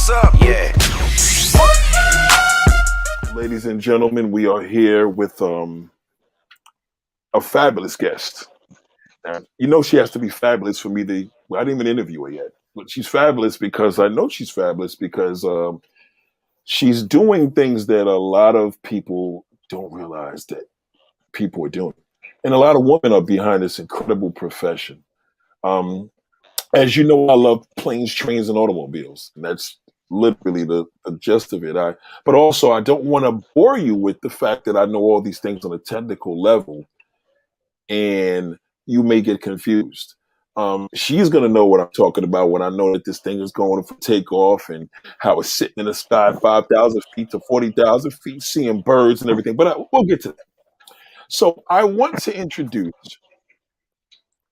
what's up? Yeah. Ladies and gentlemen, we are here with a fabulous guest. You know she has to be fabulous for me to. Well, I didn't even interview her yet, but she's fabulous because I know she's fabulous because she's doing things that a lot of people don't realize that people are doing, and a lot of women are behind this incredible profession. Um, as you know, I love planes, trains, and automobiles, and that's literally the gist of it. But also I don't want to bore you with the fact that I know all these things on a technical level, and you may get confused. She's going to know what I'm talking about when I know that this thing is going for takeoff and how it's sitting in the sky 5,000 feet to 40,000 feet, seeing birds and everything. But we'll get to that. So I want to introduce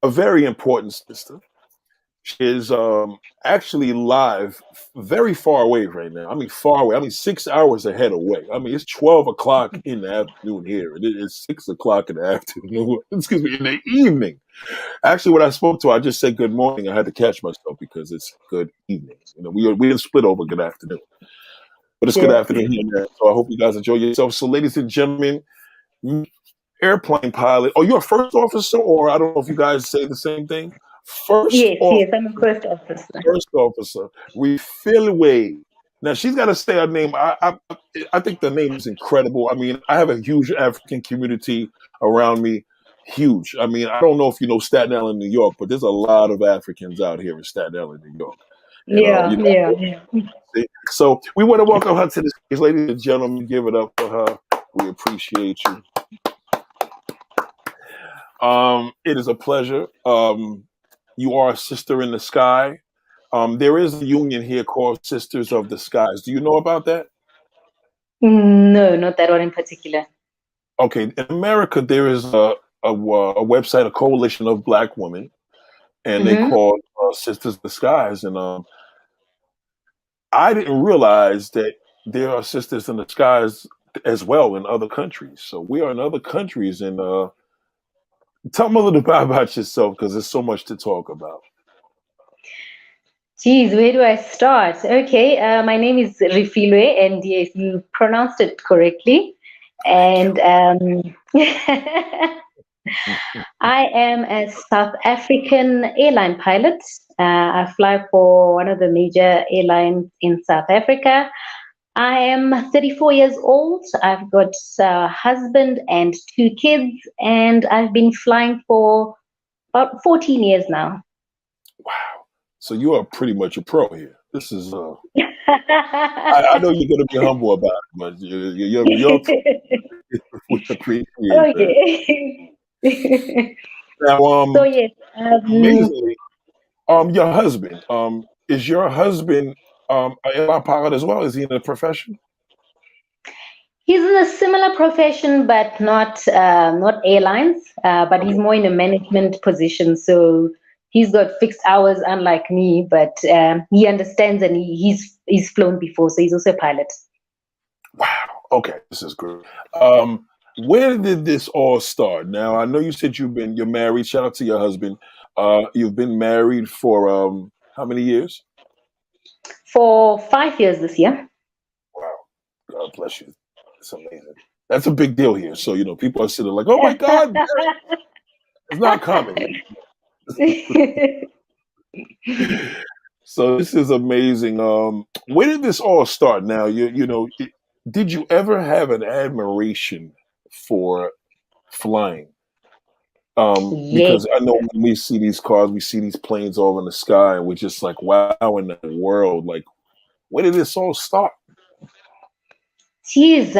a very important sister. She is actually live very far away right now. I mean, far away. I mean, 6 hours ahead away. I mean, it's 12 o'clock in the afternoon here. It is 6 o'clock in the afternoon. Excuse me, in the evening. Actually, when I spoke to her, I just said good morning. I had to catch myself because it's good evening. You know, we didn't split over good afternoon, but it's good afternoon here now. So I hope you guys enjoy yourself. So, ladies and gentlemen, airplane pilot. Oh, you're a first officer, or I don't know if you guys say the same thing. Yes, I'm a first officer. First officer, Refilway. Now she's got to say her name. I think the name is incredible. I mean, I have a huge African community around me. Huge. I mean, I don't know if you know Staten Island, New York, but there's a lot of Africans out here in Staten Island, New York. And, Yeah. So we want to welcome her to the stage, ladies and gentlemen. Give it up for her. We appreciate you. It is a pleasure. You are a sister in the sky. There is a union here called Sisters of the Skies. Do you know about that? No, not that one in particular. Okay, in America, there is a website, a coalition of Black women, and they call Sisters of the Skies. And I didn't realize that there are Sisters in the Skies as well in other countries. So we are in other countries, and tell me a little bit about yourself because there's so much to talk about. Geez, where do I start? Okay, my name is Refilwe, and yes, you pronounced it correctly. And I am a South African airline pilot. I fly for one of the major airlines in South Africa. I am 34 years old. I've got a husband and 2 kids, and I've been flying for about 14 years now. Wow. So you are pretty much a pro here. This is, I know you're going to be humble about it, but you're we appreciate okay. Now, So yes, amazingly, your husband, is your husband an airline pilot as well? Is he in the profession? he's in a similar profession, but not airlines. But he's more in a management position. So he's got fixed hours, unlike me. But he understands, and he's flown before, so he's also a pilot. Wow. Okay, this is great. Where did this all start? Now, I know you said you're married. Shout out to your husband. You've been married for how many years? For 5 years this year. Wow. God bless you. It's amazing. That's a big deal here. So, people are sitting like, oh my God, it's not common. So this is amazing. Where did this all start? Now, did you ever have an admiration for flying? Because I know when we see these cars, we see these planes all in the sky, and we're just like, wow, in the world. Like, where did this all start? Geez,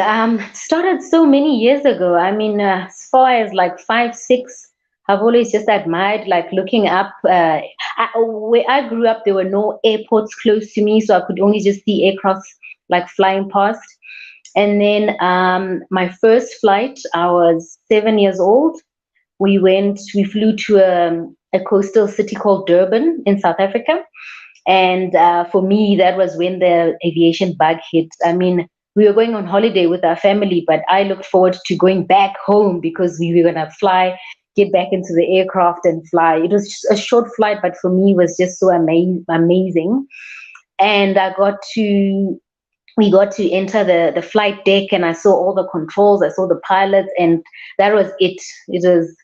started so many years ago. I mean, as far as like 5, 6, I've always just admired, like looking up. Where I grew up, there were no airports close to me, so I could only just see aircraft like flying past. And then my first flight, I was 7 years old. We flew to a coastal city called Durban in South Africa. And for me, that was when the aviation bug hit. I mean, we were going on holiday with our family, but I looked forward to going back home because we were going to fly, get back into the aircraft and fly. It was just a short flight, but for me, it was just so amazing. and we got to enter the flight deck, and I saw all the controls, I saw the pilots, and that was it. It's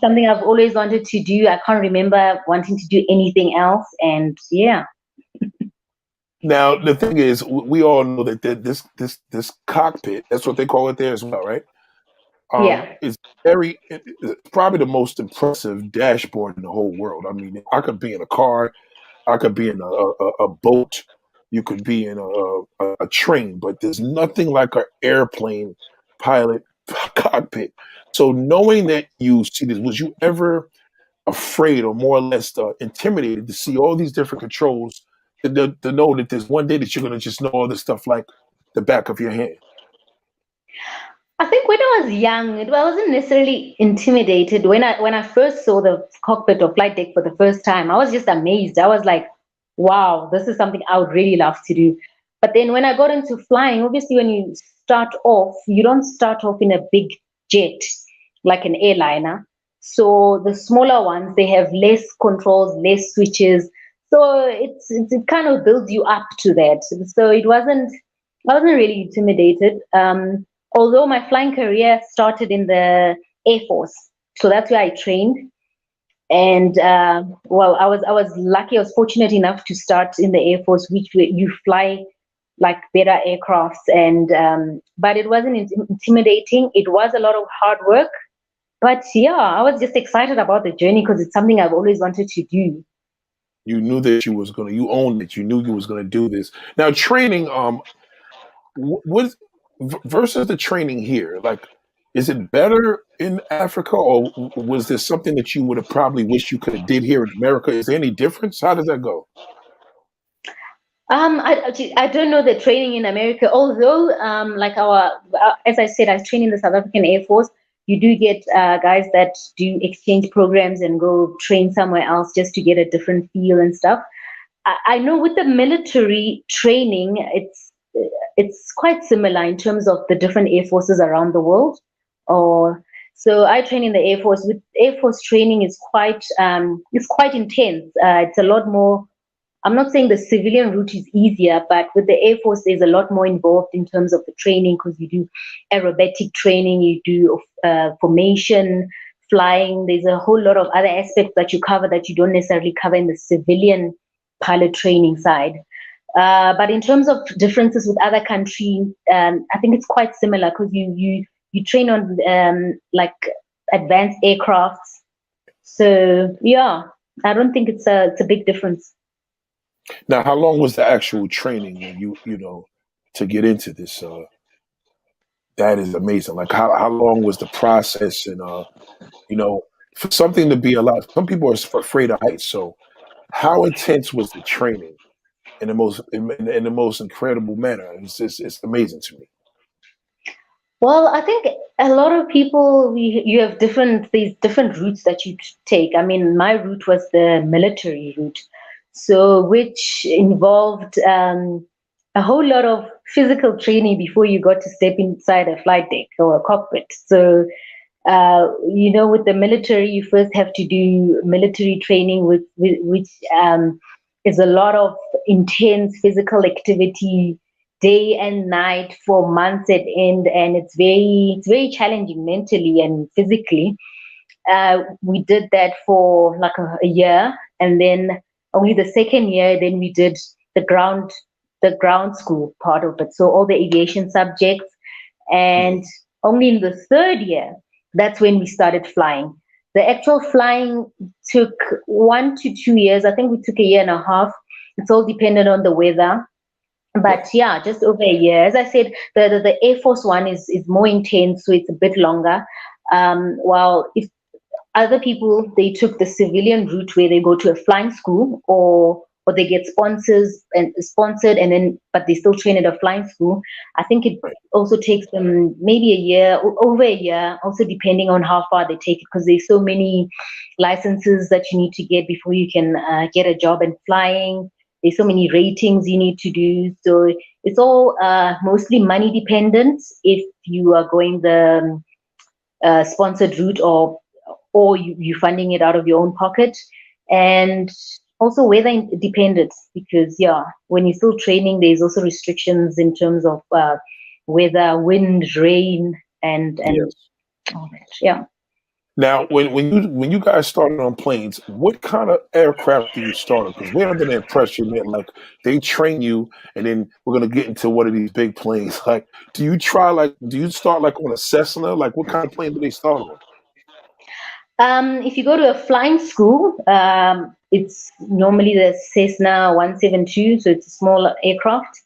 something I've always wanted to do. I can't remember wanting to do anything else. And yeah. Now the thing is, we all know that this cockpit, that's what they call it there as well, right? Yeah. It's it's probably the most impressive dashboard in the whole world. I mean, I could be in a car, I could be in a boat, you could be in a train, but there's nothing like an airplane pilot cockpit. So knowing that you see this, was you ever afraid or more or less intimidated to see all these different controls, to know that there's one day that you're going to just know all this stuff like the back of your hand? I think when I was young, I wasn't necessarily intimidated. When I first saw the cockpit or flight deck for the first time, I was just amazed. I was like, "Wow, this is something I would really love to do." But then when I got into flying, obviously when you start off, you don't start off in a big jet like an airliner. So the smaller ones, they have less controls, less switches. So it kind of builds you up to that. So I wasn't really intimidated. Although my flying career started in the Air Force, so that's where I trained. And well, I was lucky. I was fortunate enough to start in the Air Force, which you fly like better aircrafts, and but it wasn't intimidating. It was a lot of hard work, but yeah, I was just excited about the journey because it's something I've always wanted to do. You knew that you owned it. You knew you was going to do this. Now, training, what versus the training here, like, is it better in Africa, or was there something that you would have probably wished you could have did here in America? Is there any difference? How does that go? I don't know the training in America, although, like as I said, I train in the South African Air Force. You do get guys that do exchange programs and go train somewhere else just to get a different feel and stuff. I know with the military training, it's quite similar in terms of the different air forces around the world. Or so I train in the Air Force. With Air Force training is it's quite intense. It's a lot more. I'm not saying the civilian route is easier, but with the Air Force, there's a lot more involved in terms of the training because you do aerobatic training, you do formation, flying. There's a whole lot of other aspects that you cover that you don't necessarily cover in the civilian pilot training side. But in terms of differences with other countries, I think it's quite similar because you train on like advanced aircrafts. So yeah, I don't think it's a big difference. Now, how long was the actual training when you to get into this? That is amazing. Like, how long was the process? And you know, for something to be allowed, some people are afraid of heights. So, how intense was the training in the most incredible manner? It's amazing to me. Well, I think a lot of people you have these different routes that you take. I mean, my route was the military route, so which involved a whole lot of physical training before you got to step inside a flight deck or a cockpit. So, with the military, you first have to do military training, which is a lot of intense physical activity day and night for months at end, and it's very challenging mentally and physically. We did that for like a year, and then only the second year, then we did the ground school part of it, so all the aviation subjects, Mhm. and only in the third year, that's when we started flying. The actual flying took 1 to 2 years. I think we took a year and a half. It's all dependent on the weather, Yeah. but yeah, just over a year. As I said, the Air Force one is more intense, so it's a bit longer. While if other people, they took the civilian route where they go to a flying school, or they get sponsors and sponsored, and then but they still train at a flying school. I think it Right. also takes them maybe a year, over a year, also depending on how far they take it, because there's so many licenses that you need to get before you can get a job in flying. There's so many ratings you need to do, so it's all mostly money dependent if you are going the sponsored route, or you funding it out of your own pocket. And also weather dependent, because yeah, when you're still training, there's also restrictions in terms of weather, wind, rain, and Yes. all that. Yeah. Now, when you guys started on planes, what kind of aircraft do you start on? Because we're under the impression that like they train you, and then we're gonna get into one of these big planes. Like, do you start like on a Cessna? Like, what kind of plane do they start on? If you go to a flying school, it's normally the Cessna 172, so it's a small aircraft.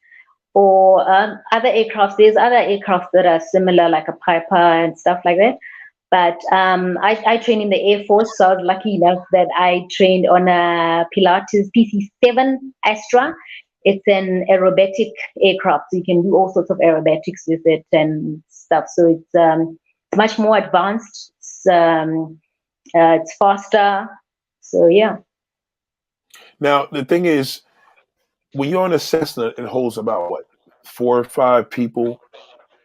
Or other aircraft. There's other aircraft that are similar, like a Piper and stuff like that. But I trained in the Air Force, so I was lucky enough that I trained on a Pilatus PC-7 Astra. It's an aerobatic aircraft, so you can do all sorts of aerobatics with it and stuff. So it's much more advanced. It's faster. So yeah. Now, the thing is, when you're on a Cessna, it holds about what, 4 or 5 people,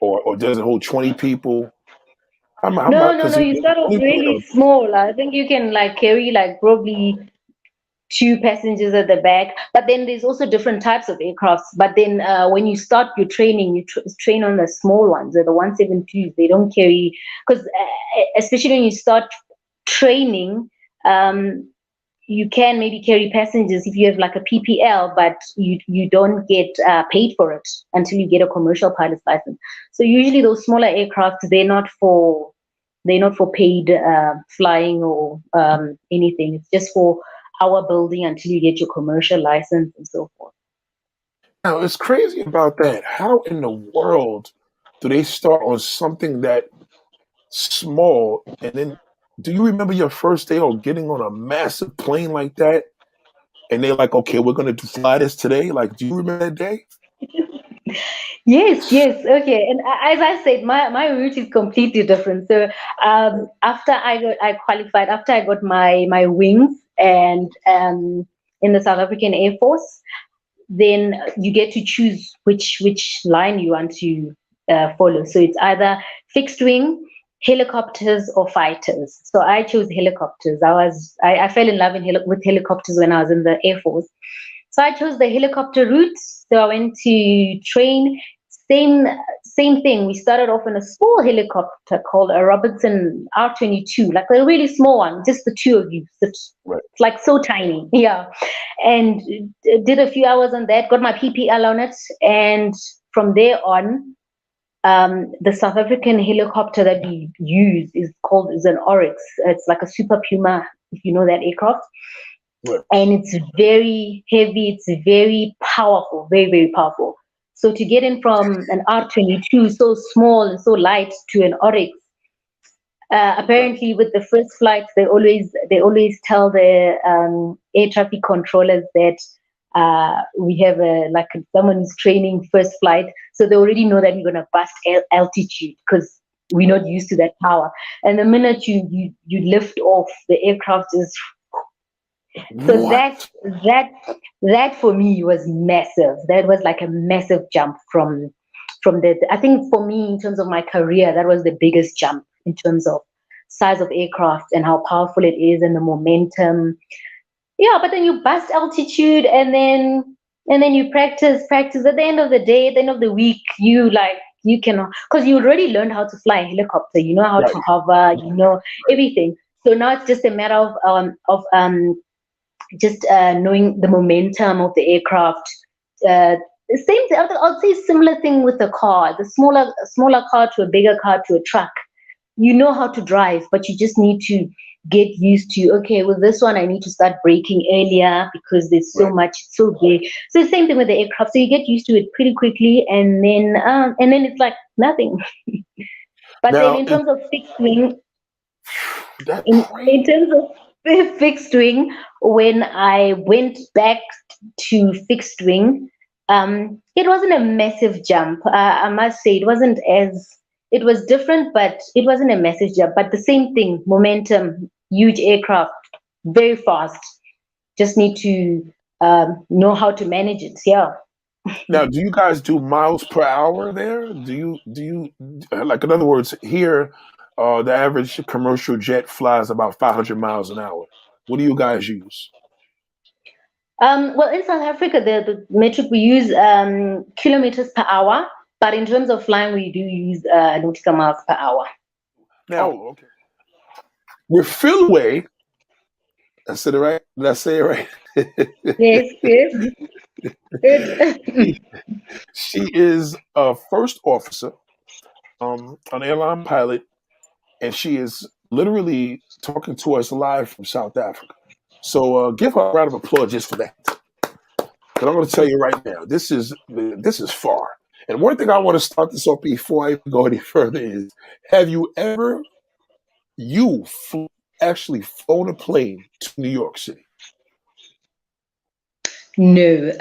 or does it hold 20 people? How No, much? no, Because no. You start off only plane really small. I think you can like carry like probably two passengers at the back. But then there's also different types of aircrafts. But then when you start your training, you train on the small ones, the 172s. They don't carry, because especially when you start training, um, you can maybe carry passengers if you have like a PPL, but you don't get paid for it until you get a commercial pilot's license. So usually those smaller aircraft, they're not for paid flying or anything. It's just for hour building until you get your commercial license and so forth. now, it's crazy about that. How in the world do they start on something that small, and then do you remember your first day on getting on a massive plane like that? And they're like, okay, we're gonna fly this today. Like, do you remember that day? Yes, yes, okay. And as I said, my route is completely different. So after I qualified, after I got my wings, and in the South African Air Force, then you get to choose which line you want to follow. So it's either fixed wing, helicopters, or fighters. So I chose helicopters. I fell in love with helicopters when I was in the Air Force. So I chose the helicopter route. So I went to train. Same same thing. We started off in a small helicopter called a Robertson R-22, like a really small one, just the two of you. It's Right. like so tiny, yeah. And did a few hours on that. Got my PPL on it, and from there on, the South African helicopter that we use is an Oryx. It's like a Super Puma, if you know that aircraft, Right. and it's very heavy. It's very powerful, very very powerful. So to get in from an R-22, so small and so light, to an Oryx, Right. apparently with the first flights, they always tell the air traffic controllers that we have like someone who's training first flight, so they already know that you're gonna bust altitude, because we're not used to that power. And the minute you lift off, the aircraft is, so that What? that that for me was massive. That was like a massive jump from the. I think for me, in terms of my career, that was the biggest jump in terms of size of aircraft and how powerful it is and the momentum. Yeah, but then you bust altitude, and then you practice. At the end of the day, at the end of the week, you cannot, because you already learned how to fly a helicopter. You know how to Right. hover. You know Right. everything. So now it's just a matter of just knowing the momentum of the aircraft. The same thing, I'll say similar thing with the car. The smaller car to a bigger car to a truck. You know how to drive, but you just need to get used to, okay, with this one I need to start braking earlier because there's so Right. much, it's so big. So the same thing with the aircraft. So you get used to it pretty quickly, and then it's like nothing. But then Now, in terms of fixed wing, that's in crazy. terms of fixed wing, when I went back to fixed wing, it wasn't a massive jump. I must say it was different, but it wasn't a massive jump. But the same thing, momentum, huge aircraft, very fast. Just need to know how to manage it. Yeah. Now, do you guys do miles per hour there? Do you like, in other words, here the average commercial jet flies about 500 miles an hour. What do you guys use? Well, in South Africa, the metric we use kilometers per hour, but in terms of flying, we do use nautical miles per hour. Now, okay. We're Philway. I said it right. Did I say it right? Yes, yes. Good. She is a first officer, an airline pilot, and she is literally talking to us live from South Africa. So give her a round of applause just for that. Because I'm going to tell you right now, this is far. And one thing I want to start this off before I go any further is: have you ever actually flown a plane to New York City? No.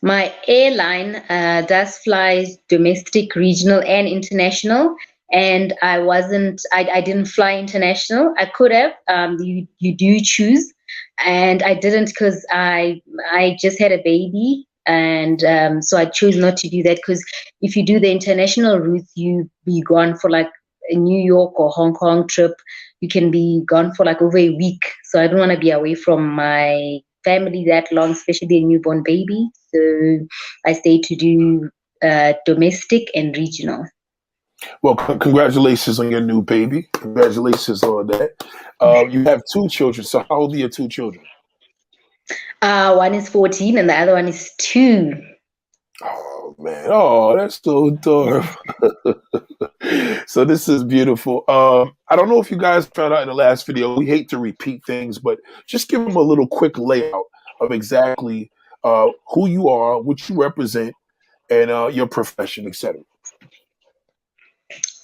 My airline does fly domestic, regional, and international. And I didn't fly international. I could have. You do choose. And I didn't because I just had a baby. And so I chose not to do that because if you do the international route, you be gone for like a New York or Hong Kong trip. You can be gone for like over a week. So I don't want to be away from my family that long, especially a newborn baby. So I stayed to do domestic and regional. Well, congratulations on your new baby. Congratulations on that. You have two children. So how old are your two children? One is 14 and the other one is 2. Oh man! Oh, that's so adorable. So this is beautiful. I don't know if you guys found out in the last video. We hate to repeat things, but just give them a little quick layout of exactly who you are, what you represent, and your profession, etc.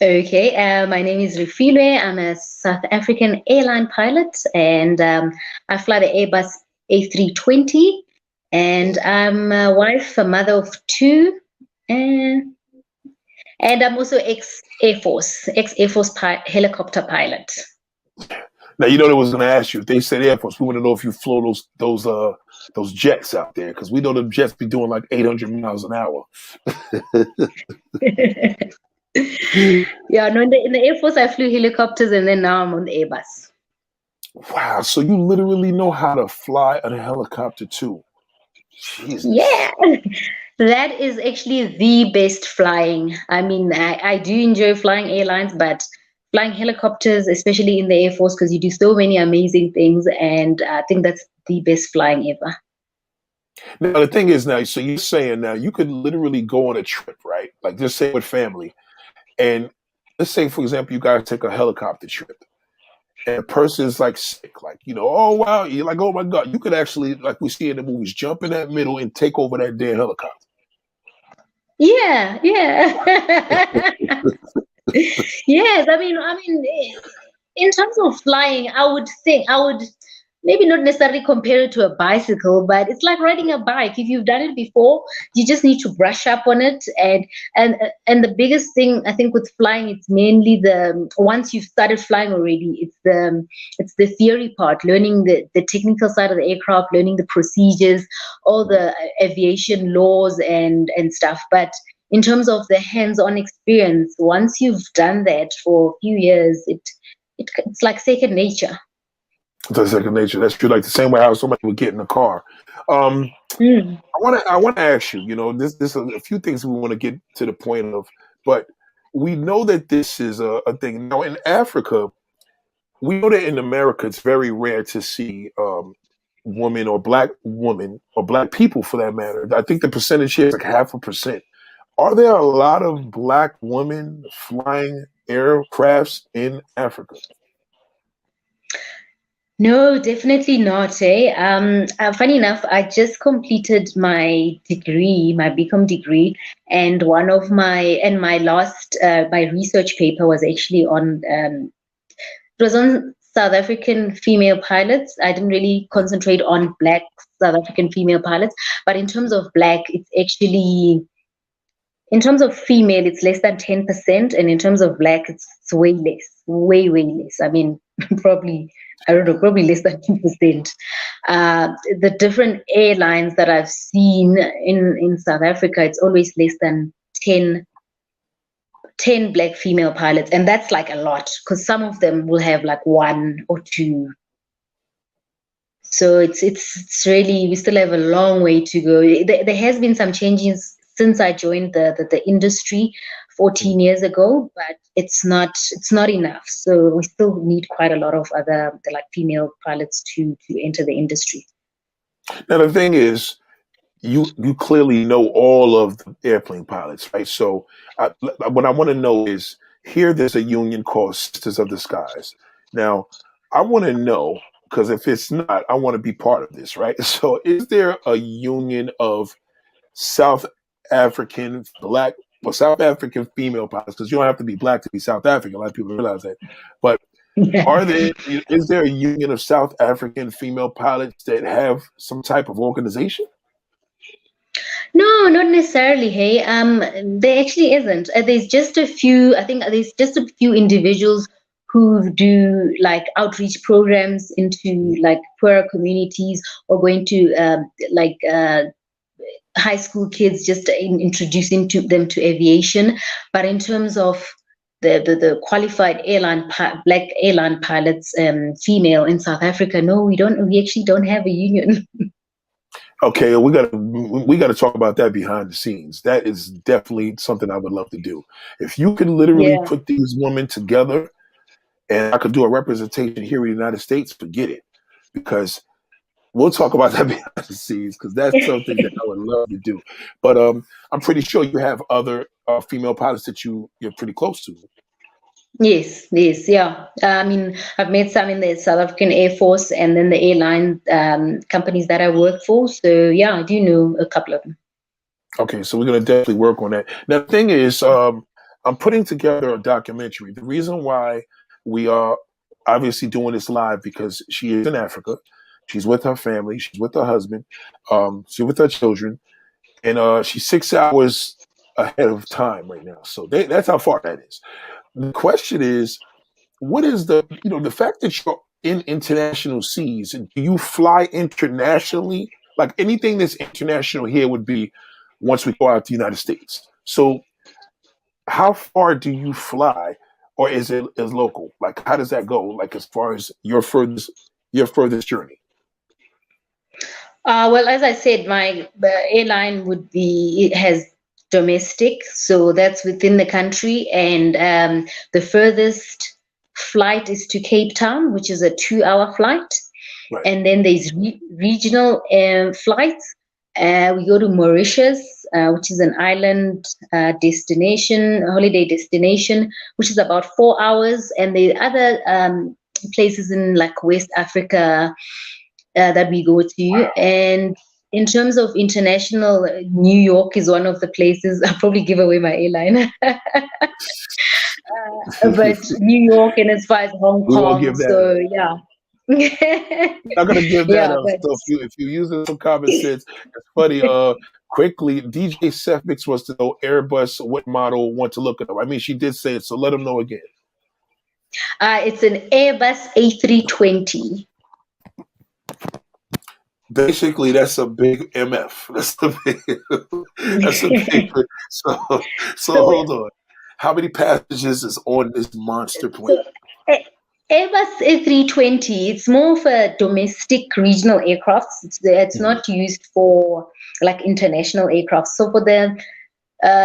Okay, my name is Refilwe. I'm a South African airline pilot and I fly the Airbus A320. And I'm a wife, a mother of 2. And I'm also ex-Air Force, helicopter pilot. Now you know what I was going to ask you. If they said Air Force, we want to know if you flew those jets out there because we know the jets be doing like 800 miles an hour. Yeah, no, in the Air Force, I flew helicopters and then now I'm on the Airbus. Wow, so you literally know how to fly a helicopter too. Jesus. Yeah, that is actually the best flying. I mean, I do enjoy flying airlines, but flying helicopters, especially in the Air Force, because you do so many amazing things. And I think that's the best flying ever. Now the thing is now, so you're saying now you could literally go on a trip, right? Like just say with family, and let's say for example you guys take a helicopter trip, and a person's like sick, like oh wow, you're like oh my god, you could actually like we see in the movies jump in that middle and take over that damn helicopter. Yeah, yeah. Yes, I mean, in terms of flying, I would maybe not necessarily compare it to a bicycle, but it's like riding a bike. If you've done it before, you just need to brush up on it. And the biggest thing I think with flying, it's mainly the once you've started flying already, it's the theory part, learning the technical side of the aircraft, learning the procedures, all the aviation laws and stuff. But in terms of the hands-on experience, once you've done that for a few years, it's like second nature. It's second nature. That's true. Like the same way how somebody would get in a car. Mm. I want to ask you. This is a few things we want to get to the point of, but we know that this is a thing now in Africa. We know that in America it's very rare to see women or black people for that matter. I think the percentage here is like 0.5%. Are there a lot of black women flying aircrafts in Africa? No, definitely not. Funny enough, I just completed my degree, my BCom degree, and my last my research paper was actually on it was on South African female pilots. I didn't really concentrate on black South African female pilots, but in terms of black, it's actually in terms of female, it's less than 10%, and in terms of black, it's way less, way less. I mean, probably I don't know, probably less than 2%. The different airlines that I've seen in South Africa, it's always less than 10 black female pilots, and that's like a lot because some of them will have like 1 or 2. So it's really, we still have a long way to go. There has been some changes since I joined the industry 14 years ago, but it's not enough. So we still need quite a lot of other like female pilots to enter the industry. Now the thing is, you clearly know all of the airplane pilots, right? So what I want to know is, here there's a union called Sisters of the Skies. Now I want to know, because if it's not, I want to be part of this, right? So is there a union of South African black or South African female pilots? Because you don't have to be black to be South African. A lot of people realize that. But is there a union of South African female pilots that have some type of organization? No, not necessarily. Hey, there actually isn't. There's just a few. I think there's just a few individuals who do like outreach programs into like poorer communities, or going to high school kids, just introducing them to aviation. But in terms of the qualified black airline pilots, female in South Africa, no, we don't. We actually don't have a union. Okay, we gotta talk about that behind the scenes. That is definitely something I would love to do. If you could literally Yeah. put these women together, and I could do a representation here in the United States, forget it, because we'll talk about that behind the scenes, because that's something that I would love to do. But I'm pretty sure you have other female pilots that you're pretty close to. Yes, yes, yeah. I mean, I've met some in the South African Air Force and then the airline companies that I work for. So, yeah, I do know a couple of them. Okay, so we're gonna definitely work on that. Now, the thing is, I'm putting together a documentary. The reason why we are obviously doing this live, because she is in Africa. She's with her family. She's with her husband. She's with her children, and she's 6 hours ahead of time right now. So that's how far that is. The question is, what is the fact that you're in international seas? Do you fly internationally? Like, anything that's international here would be once we go out to the United States. So how far do you fly, or is it is local? Like, how does that go? Like, as far as your furthest journey? Well, as I said, my airline it has domestic, so that's within the country, and the furthest flight is to Cape Town, which is a 2-hour flight, Right. and then there's regional flights. We go to Mauritius, which is an island destination, a holiday destination, which is about 4 hours, and the other places in like West Africa that we go to. Wow. And in terms of international, New York is one of the places. I'll probably give away my airline. But New York, and as far as Hong We won't Kong, give that so up. yeah. Not gonna give that Yeah, up. but So if you using some common sense, it's funny. Quickly, DJ Seth Mix wants to know Airbus, what model, want to look it up. I mean, she did say it, so let him know again. it's an Airbus A320. Basically, that's a big MF. That's a big. So So, hold on. How many passengers is on this monster plane? so Airbus A320, it's more of a domestic regional aircraft. It's Mhm. not used for like international aircraft. So for the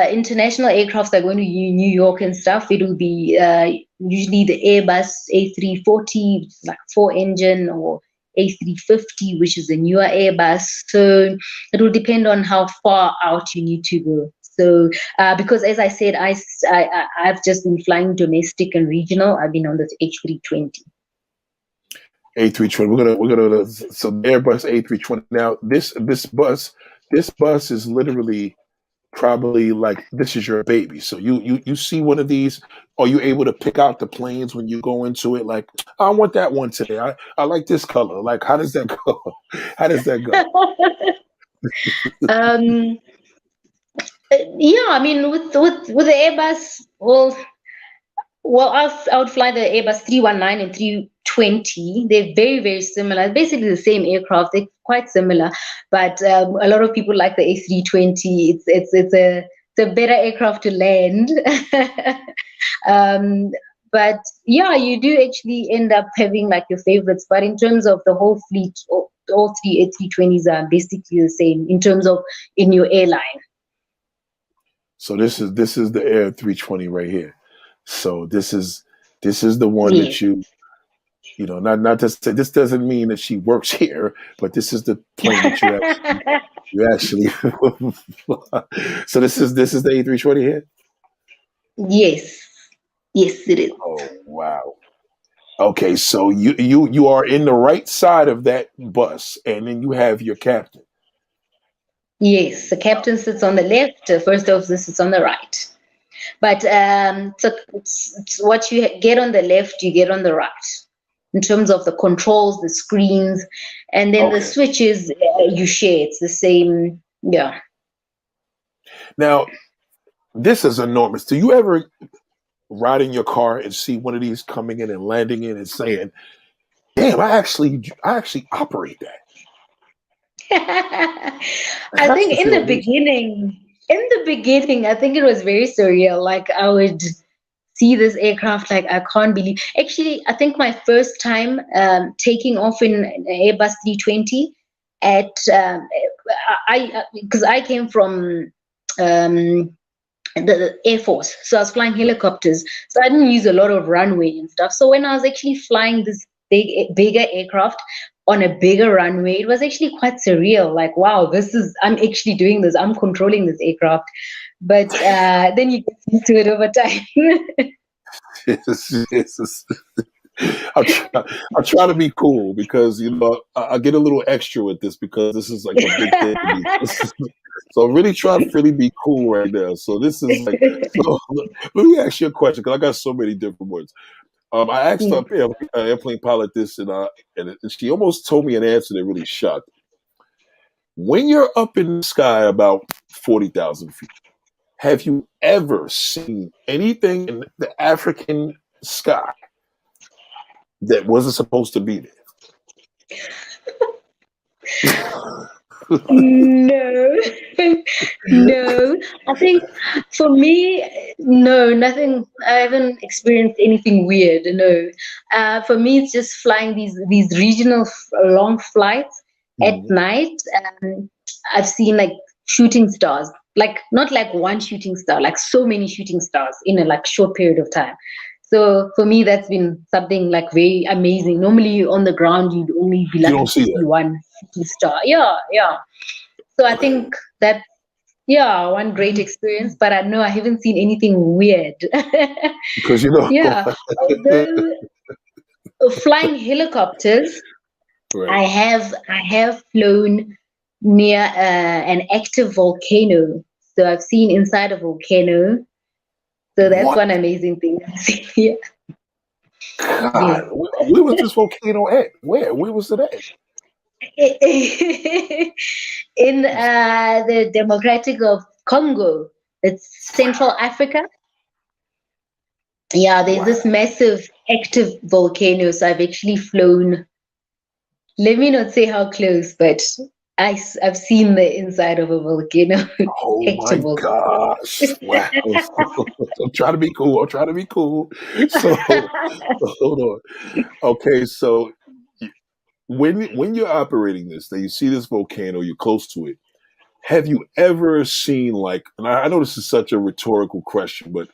international aircraft that are going to New York and stuff, it will be usually the Airbus A340, which is like 4-engine, or A350, which is a newer Airbus. So it will depend on how far out you need to go. So because, as I said, I've just been flying domestic and regional. I've been on the A320. A320. We're gonna so the Airbus A320. Now this bus is literally probably like, this is your baby. So you see one of these, are you able to pick out the planes when you go into it? Like, I want that one today. I like this color. Like, how does that go? How does that go? um, yeah, I mean, with the Airbus, well, I would fly the Airbus 319 and 320. They're very, very similar. Basically the same aircraft. They're quite similar, but a lot of people like the A320. It's a better aircraft to land. um, but yeah, you do actually end up having like your favorites. But in terms of the whole fleet, all three A320s are basically the same in terms of in your airline. So this is the Air 320 right here. So this is the one Yes. that not to say this doesn't mean that she works here, but this is the plane that you actually so this is the A320 here. Yes. Yes, it is. Oh wow. Okay, so you are in the right side of that bus, and then you have your captain. Yes, the captain sits on the left, first officer sits on the right. But so it's what you get on the left, you get on the right. In terms of the controls, the screens, and then the Okay. switches, you share. It's the same. Yeah. Now, this is enormous. Do you ever ride in your car and see one of these coming in and landing in and saying, "Damn, I actually operate that." I Has think to in feel the amazing. beginning, I think it was very surreal. Like I would see this aircraft, like I can't believe. Actually, I think my first time taking off in an Airbus 320 at I because I came from the Air Force, so I was flying helicopters, so I didn't use a lot of runway and stuff. So when I was actually flying this bigger aircraft on a bigger runway, it was actually quite surreal. Like, wow, I'm actually doing this. I'm controlling this aircraft. But then you get used to it over time. It's I try to be cool because I get a little extra with this because this is like a big thing to me. So I really try to really be cool right now. So this is like so. Let me ask you a question because I got so many different words. I asked an airplane pilot this, and she almost told me an answer that really shocked me. When you're up in the sky about 40,000 feet, have you ever seen anything in the African sky that wasn't supposed to be there? No, no. I think for me, no, nothing. I haven't experienced anything weird. No, for me, it's just flying these regional long flights at Mhm. night. I've seen like shooting stars, like not like one shooting star, like so many shooting stars in a like short period of time. So for me, that's been something like very amazing. Normally on the ground, you'd only be You lucky don't to see see that. one shooting star. Yeah, yeah. So I Okay. think that, yeah, one great experience, but I know I haven't seen anything weird. Because Yeah. Although flying helicopters, right. I have flown near an active volcano. So I've seen inside a volcano. So that's What? one amazing thing. Yeah. God, Yes. where was this volcano at? Where was it at? In the Democratic of Congo. It's Central Africa. Yeah, there's Wow. this massive active volcano. So I've actually flown. Let me not say how close, but I've seen the inside of a volcano, Oh my active volcano. gosh. Wow. I'm trying to be cool. I'm trying to be cool. So hold on. Okay, so when you're operating this, now you see this volcano, you're close to it. Have you ever seen like, and I know this is such a rhetorical question, but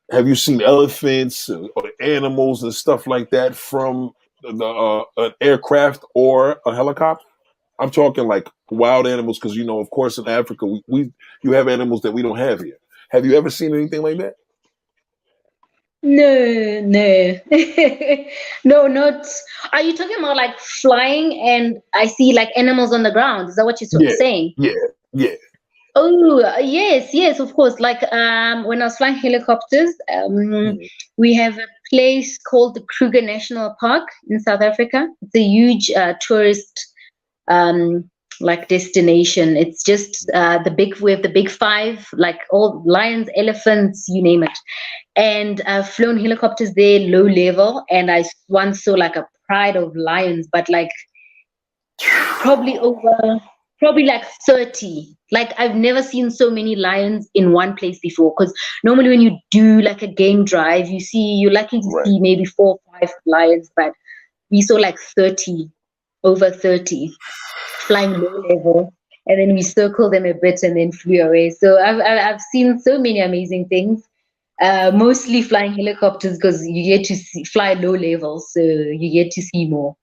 have you seen elephants or animals and stuff like that from an aircraft or a helicopter? I'm talking like wild animals because of course, in Africa, we you have animals that we don't have here. Have you ever seen anything like that? No, no, no, not. Are you talking about like flying and I see like animals on the ground? Is that what you're Yeah, saying? yeah, yeah. Oh, yes, yes, of course. Like when I was flying helicopters, Mhm. we have a place called the Kruger National Park in South Africa. It's a huge tourist um, like destination. It's just we have the big five, like all lions, elephants, you name it. And I've flown helicopters there, low level, and I once saw like a pride of lions, but like probably over probably like 30. Like I've never seen so many lions in one place before, because normally when you do like a game drive, you're lucky to Right. see maybe 4 or 5 lions, but we saw like 30. over 30, flying low level. And then we circled them a bit and then flew away. So I've seen so many amazing things. Mostly flying helicopters because you get to fly low level, so you get to see more.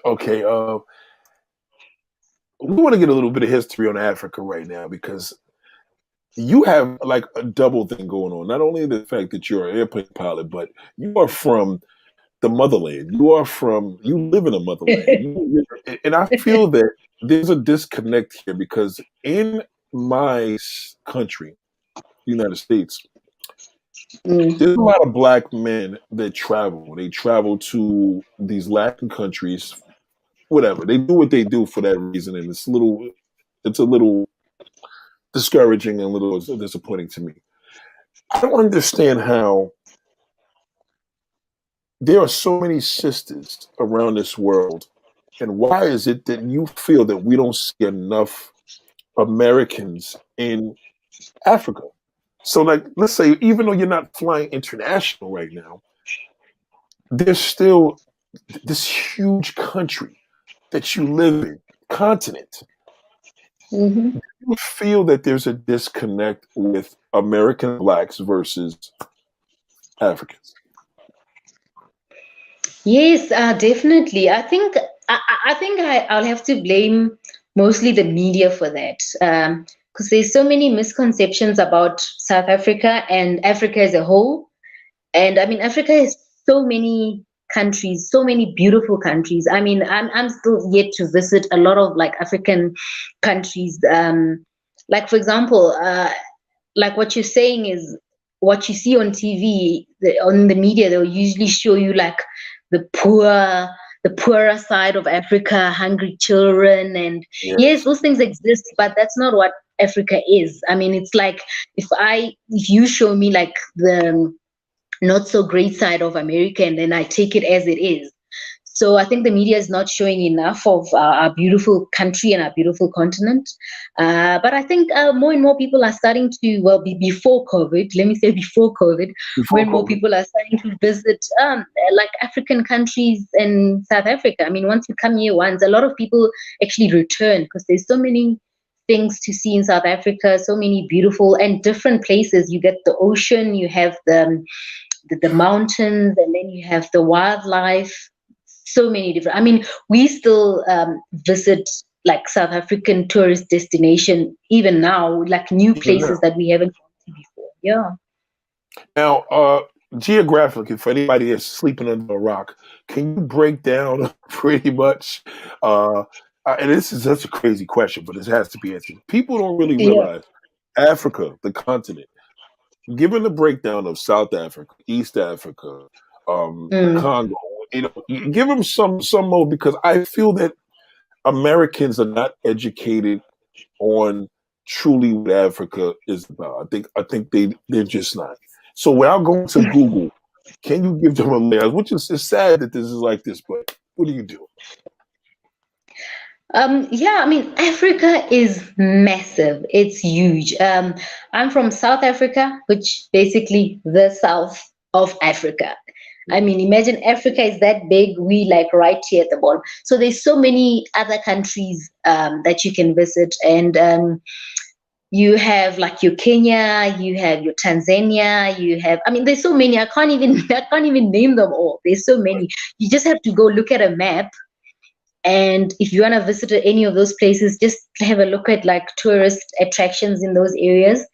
Okay, we want to get a little bit of history on Africa right now because you have like a double thing going on. Not only the fact that you're an airplane pilot, but you are from the motherland. You live in the motherland. And I feel that there's a disconnect here because in my country, the United States, Mm. there's a lot of black men that travel. They travel to these Latin countries, whatever. They do what they do for that reason, and it's a little discouraging and a little disappointing to me. I don't understand how there are so many sisters around this world, and why is it that you feel that we don't see enough Americans in Africa? So, like, let's say, even though you're not flying international right now, there's still this huge country that you live in, continent. Mm-hmm. You feel that there's a disconnect with American blacks versus Africans. Yes, definitely. I'll have to blame mostly the media for that, because there's so many misconceptions about South Africa and Africa as a whole. And I mean, Africa has so many countries, so many beautiful countries. I mean, I'm still yet to visit a lot of like African countries. Like for example, like what you're saying is what you see on TV, on the media. They'll usually show you like the poor, the poorer side of Africa, hungry children, and yes, Yes. those things exist, but that's not what Africa is. I mean, it's like if you show me like the not so great side of America, and then I take it as it is. So I think the media is not showing enough of our beautiful country and our beautiful continent. But I think more and more people are starting to, well, before COVID, let me say before COVID, Before when more COVID. people are starting to visit like African countries and South Africa. I mean, once you come here once, a lot of people actually return because there's so many things to see in South Africa, so many beautiful and different places. You get the ocean, you have the mountains, and then you have the wildlife. So many different. I mean, we still visit like South African tourist destination even now, like new Even now. places that we haven't gone to before. Yeah. Now, geographically, for anybody that's sleeping under a rock, can you break down pretty much? And this is such a crazy question, but it has to be answered. People don't really Yeah. realize Africa, the continent, given the breakdown of South Africa, East Africa, Mm. Congo, give them some more because I feel that Americans are not educated on truly what Africa is about. I think they're just not. So without going to Google, can you give them a layout? Which is it's sad that this is like this, but what do you do? Yeah, I mean, Africa is massive. It's huge. I'm from South Africa, which basically the south of Africa. I mean, imagine Africa is that big. We like right here at the bottom. So there's so many other countries that you can visit, and you have like your Kenya, you have your Tanzania, you have. I mean, there's so many. I can't even name them all. There's so many. You just have to go look at a map, and if you want to visit any of those places, just have a look at like tourist attractions in those areas.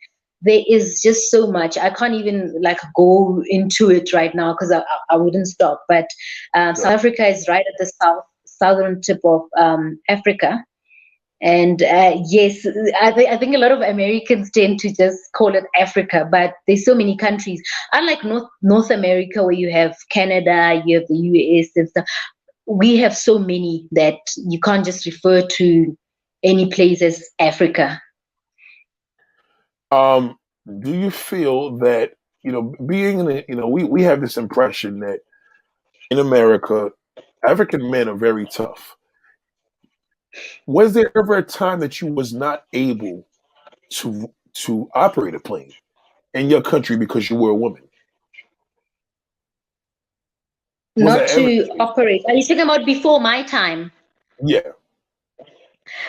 There is just so much. I can't even like go into it right now because I wouldn't stop. But No. South Africa is right at the southern tip of Africa. And yes, I think a lot of Americans tend to just call it Africa, but there's so many countries. Unlike North America, where you have Canada, you have the US and stuff, we have so many that you can't just refer to any place as Africa. Um, do you feel that being in we have this impression that in America, African men are very tough. Was there ever a time that you was not able to operate a plane in your country because you were a woman? Was not that ever? to operate. Are you talking about before my time? Yeah.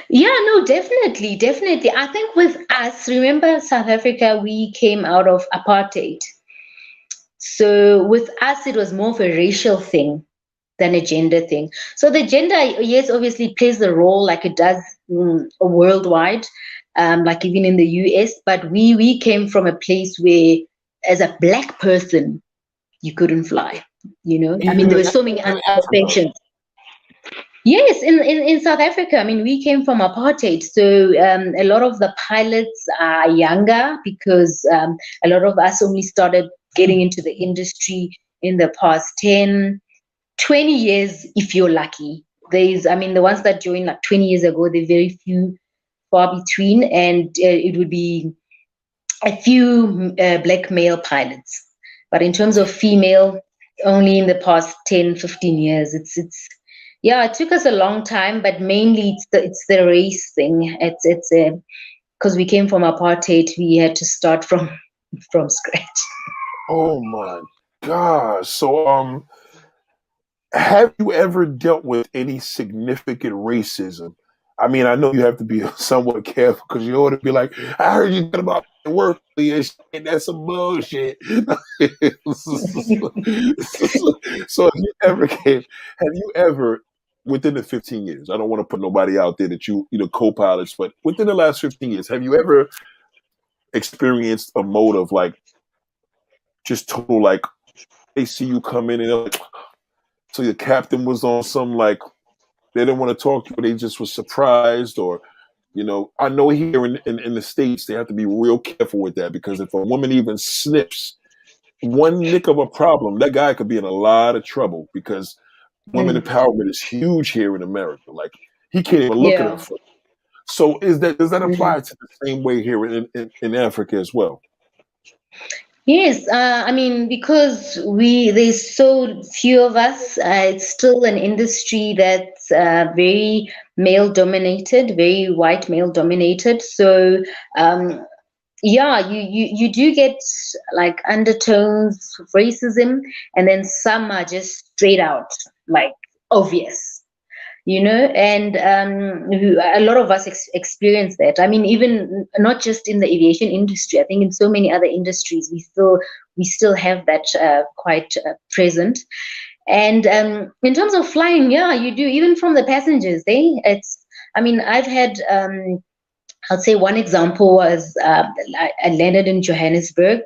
Yeah, no, definitely, definitely. I think with us, remember South Africa, we came out of apartheid. So with us, it was more of a racial thing than a gender thing. So the gender, yes, obviously plays a role like it does worldwide, like even in the US. But we came from a place where, as a black person, you couldn't fly. You know, I mean, Even there in, were so many even other in Africa. protections. Yes, in South Africa, I mean, we came from apartheid. So a lot of the pilots are younger because a lot of us only started getting into the industry in the past 10, 20 years, if you're lucky. I mean, the ones that joined like 20 years ago, they're very few, far between, and it would be a few black male pilots. But in terms of female, only in the past 10, 15 years. Yeah, it took us a long time, but mainly it's the race thing. It's because we came from apartheid, we had to start from from scratch. Oh my gosh. So have you ever dealt with any significant racism? I mean, I know you have to be somewhat careful because you ought to be like, I heard you talk about work and shit. That's some bullshit. So have you ever, within the 15 years, I don't want to put nobody out there that co-pilots, but within the last 15 years, have you ever experienced a mode of like, just total, like, they see you come in and they're like, so your captain was on some like, they didn't want to talk to you, they just were surprised, or I know here in the States they have to be real careful with that because if a woman even sniffs one nick of a problem, that guy could be in a lot of trouble because women Mm, empowerment is huge here in America. Like he can't even look at her yeah. foot. So does that Mm. apply to the same way here in Africa as well? Yes, I mean, because there's so few of us, it's still an industry that's very male dominated, very white male dominated. So, um, yeah, you do get like undertones of racism, and then some are just straight out like obvious. And a lot of us experience that. I mean, even not just in the aviation industry, I think in so many other industries we still have that quite present. And in terms of flying, yeah, you do, even from the passengers. I mean, I've had I'll say one example was I landed in Johannesburg,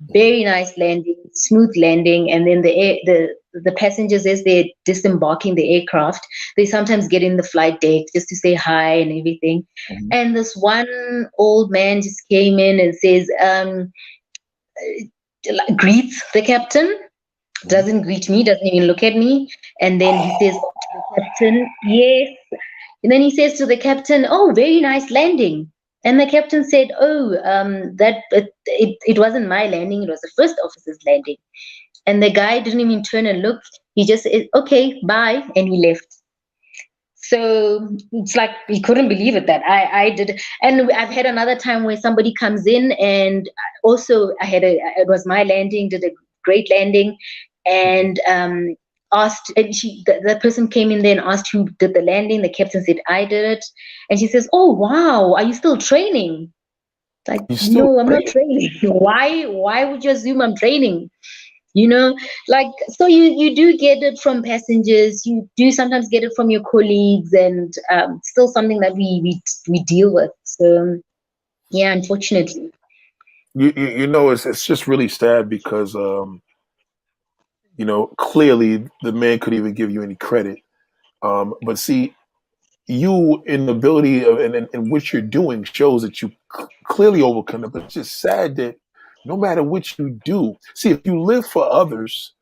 Mhm. very nice landing, smooth landing, and then the passengers, as they're disembarking the aircraft, they sometimes get in the flight deck just to say hi and everything. Mhm. And this one old man just came in and says, greets the captain, Mhm. doesn't greet me, doesn't even look at me, and then he says to the captain, yes. And then he says to the captain, "Oh, very nice landing." And the captain said, "Oh, that it wasn't my landing; it was the first officer's landing." And the guy didn't even turn and look. He just said, "Okay, bye," and he left. So it's like he couldn't believe it that I did. And I've had another time where somebody comes in, and also it was my landing, did a great landing, Mhm. and asked, and the person came in there and asked who did the landing. The captain said I did it, and she says, "Oh wow, are you still training?" Like, You still no, I'm not training? training. Why would you assume I'm training? you know like, so you do get it from passengers, you do sometimes get it from your colleagues, and still something that we deal with. So yeah, unfortunately. It's just really sad because clearly the man couldn't even give you any credit. But see, you in the ability of and what you're doing shows that you clearly overcome it. But it's just sad that no matter what you do, see, if you live for others,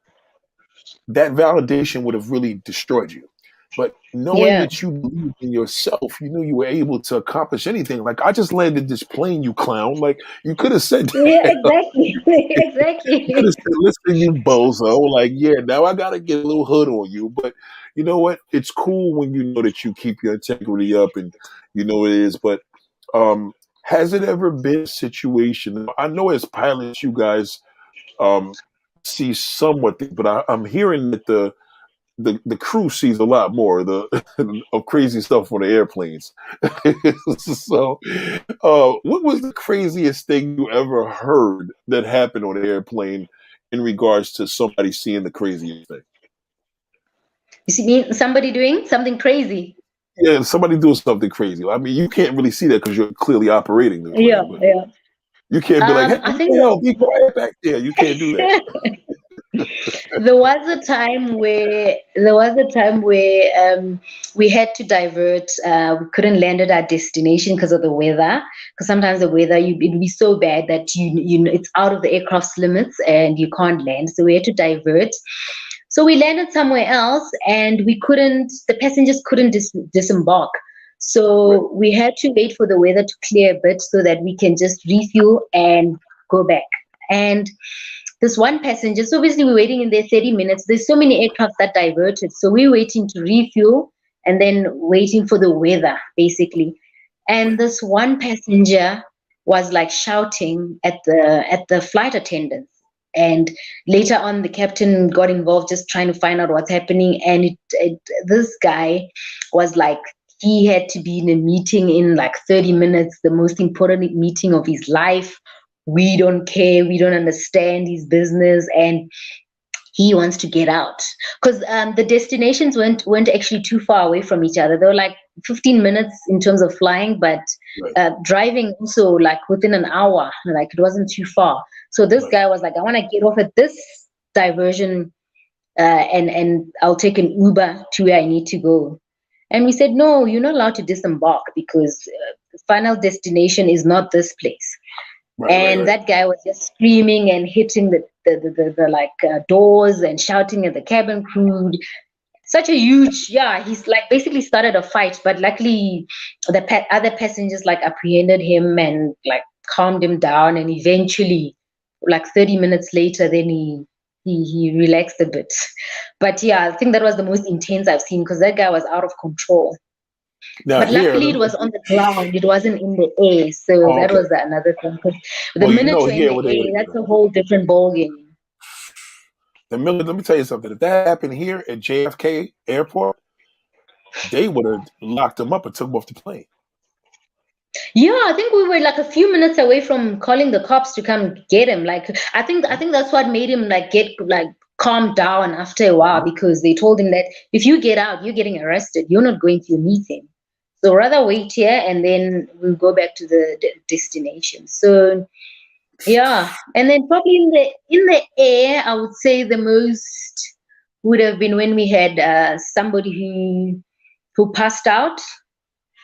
that validation would have really destroyed you. But knowing Yeah, that you believe in yourself, you knew you were able to accomplish anything. Like, I just landed this plane, you clown. Like, you could have said yeah, that. exactly. You could have Exactly. said, listen, you bozo. Like, yeah, now I got to get a little hood on you. But you know what? It's cool when you know that you keep your integrity up and you know it is. But um, has it ever been a situation? I know as pilots, you guys, um, see somewhat, but I'm hearing that the crew sees a lot more of crazy stuff on the airplanes. So, what was the craziest thing you ever heard that happened on an airplane in regards to somebody seeing the craziest thing? You see somebody doing something crazy? Yeah, somebody doing something crazy. I mean, you can't really see that because you're clearly operating the Yeah, plane, but yeah. you can't be like, "Hey, I what think the hell? Be quiet back there." You can't do that. there was a time where we had to divert. We couldn't land at our destination because of the weather. Because sometimes the weather it'd be so bad that it's out of the aircraft's limits and you can't land. So we had to divert. So we landed somewhere else, and we couldn't. The passengers couldn't disembark. Right, So we had to wait for the weather to clear a bit so that we can just refuel and go back. And this one passenger, so obviously we're waiting in there 30 minutes. There's so many aircrafts that diverted. So we're waiting to refuel and then waiting for the weather, basically. And right, this one passenger was like shouting at the flight attendants. And later on, the captain got involved just trying to find out what's happening. And this guy was like, he had to be in a meeting in like 30 minutes, the most important meeting of his life. We don't care. We don't understand his business. And he wants to get out because the destinations weren't actually too far away from each other. They were like 15 minutes in terms of flying, but right, driving also like within an hour. Like it wasn't too far. So this right. guy was like, I want to get off at this diversion, and I'll take an Uber to where I need to go. And we said, no, you're not allowed to disembark because the final destination is not this place. Right, right, And right. that guy was just screaming and hitting the like doors and shouting at the cabin crew. Such a huge, yeah, he's like basically started a fight, but luckily the other passengers like apprehended him and like calmed him down, and eventually like 30 minutes later then he relaxed a bit. But yeah, I think that was the most intense I've seen because that guy was out of control. Now But here, luckily, it was on the ground. It wasn't in the air, so oh, that okay. was another thing. Because the Well, you minute know you're in here the what they would air, have that's done. a whole different ballgame. Let me tell you something. If that happened here at JFK Airport, they would have locked him up and took him off the plane. Yeah, I think we were like a few minutes away from calling the cops to come get him. Like, I think that's what made him like get like calm down after a while Mhm. because they told him that if you get out, you're getting arrested. You're not going to your meeting. So rather wait here and then we'll go back to the destination. So yeah, and then probably in the air, I would say the most would have been when we had somebody who passed out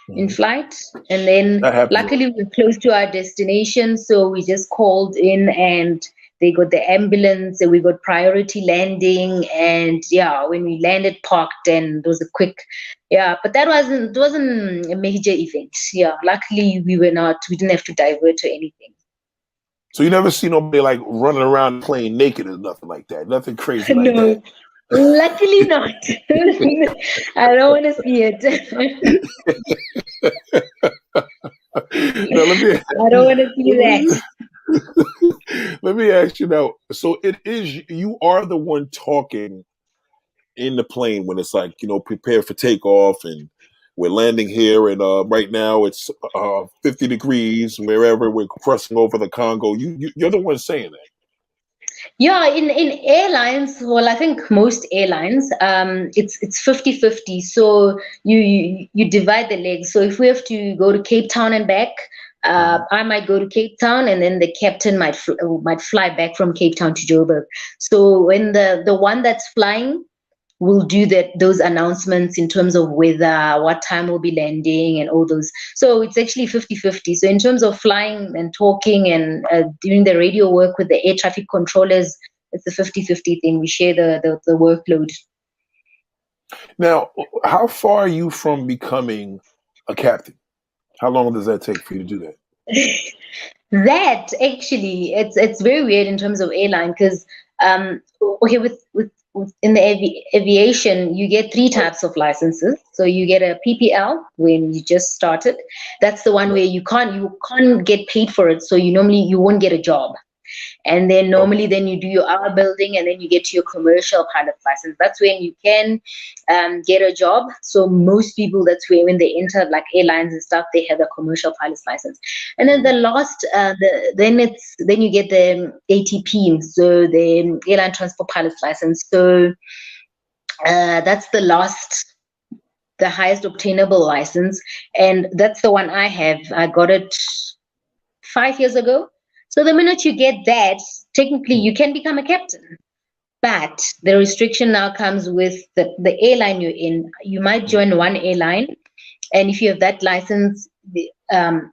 in Mhm. flight, and then That happens a lot. luckily we were close to our destination, so we just called in and they got the ambulance and we got priority landing, and yeah, when we landed, parked, and it was a quick, yeah, but that wasn't a major event. Yeah, luckily we didn't have to divert or anything. So you never see nobody like running around the plane naked or nothing like that. Nothing crazy like that. No, luckily not. I don't want to see it. Now I don't want to see that. let me ask you now. So it is you are the one talking in the plane when it's like prepare for takeoff and we're landing here and right now it's 50 degrees wherever we're crossing over the Congo. You're the one saying that. Yeah, in airlines, well, I think most airlines, it's 50-50. So you divide the legs. So if we have to go to Cape Town and back, Mhm. I might go to Cape Town, and then the captain might fly back from Cape Town to Joburg. So when the one that's flying we'll do those announcements in terms of weather, what time we'll be landing, and all those. So it's actually 50-50. So in terms of flying and talking and doing the radio work with the air traffic controllers, it's a 50-50 thing. We share the workload. Now, how far are you from becoming a captain? How long does that take for you to do that? That actually, it's very weird in terms of airline because okay, with in the aviation you get three Right, types of licenses. So you get a PPL when you just started. That's the one right, where you can't get paid for it, so you won't get a job. And then Okay. normally then you do your hour building, and then you get to your commercial pilot license. That's when you can get a job. So most people, that's when they enter like airlines and stuff, they have a commercial pilot's license. And then the last, then you get the ATP, so the airline transport pilot's license. So that's the highest obtainable license, and that's the one I have. I got it 5 years ago. So the minute you get that, technically you can become a captain. But the restriction now comes with the airline you're in. You might join one airline, and if you have that license,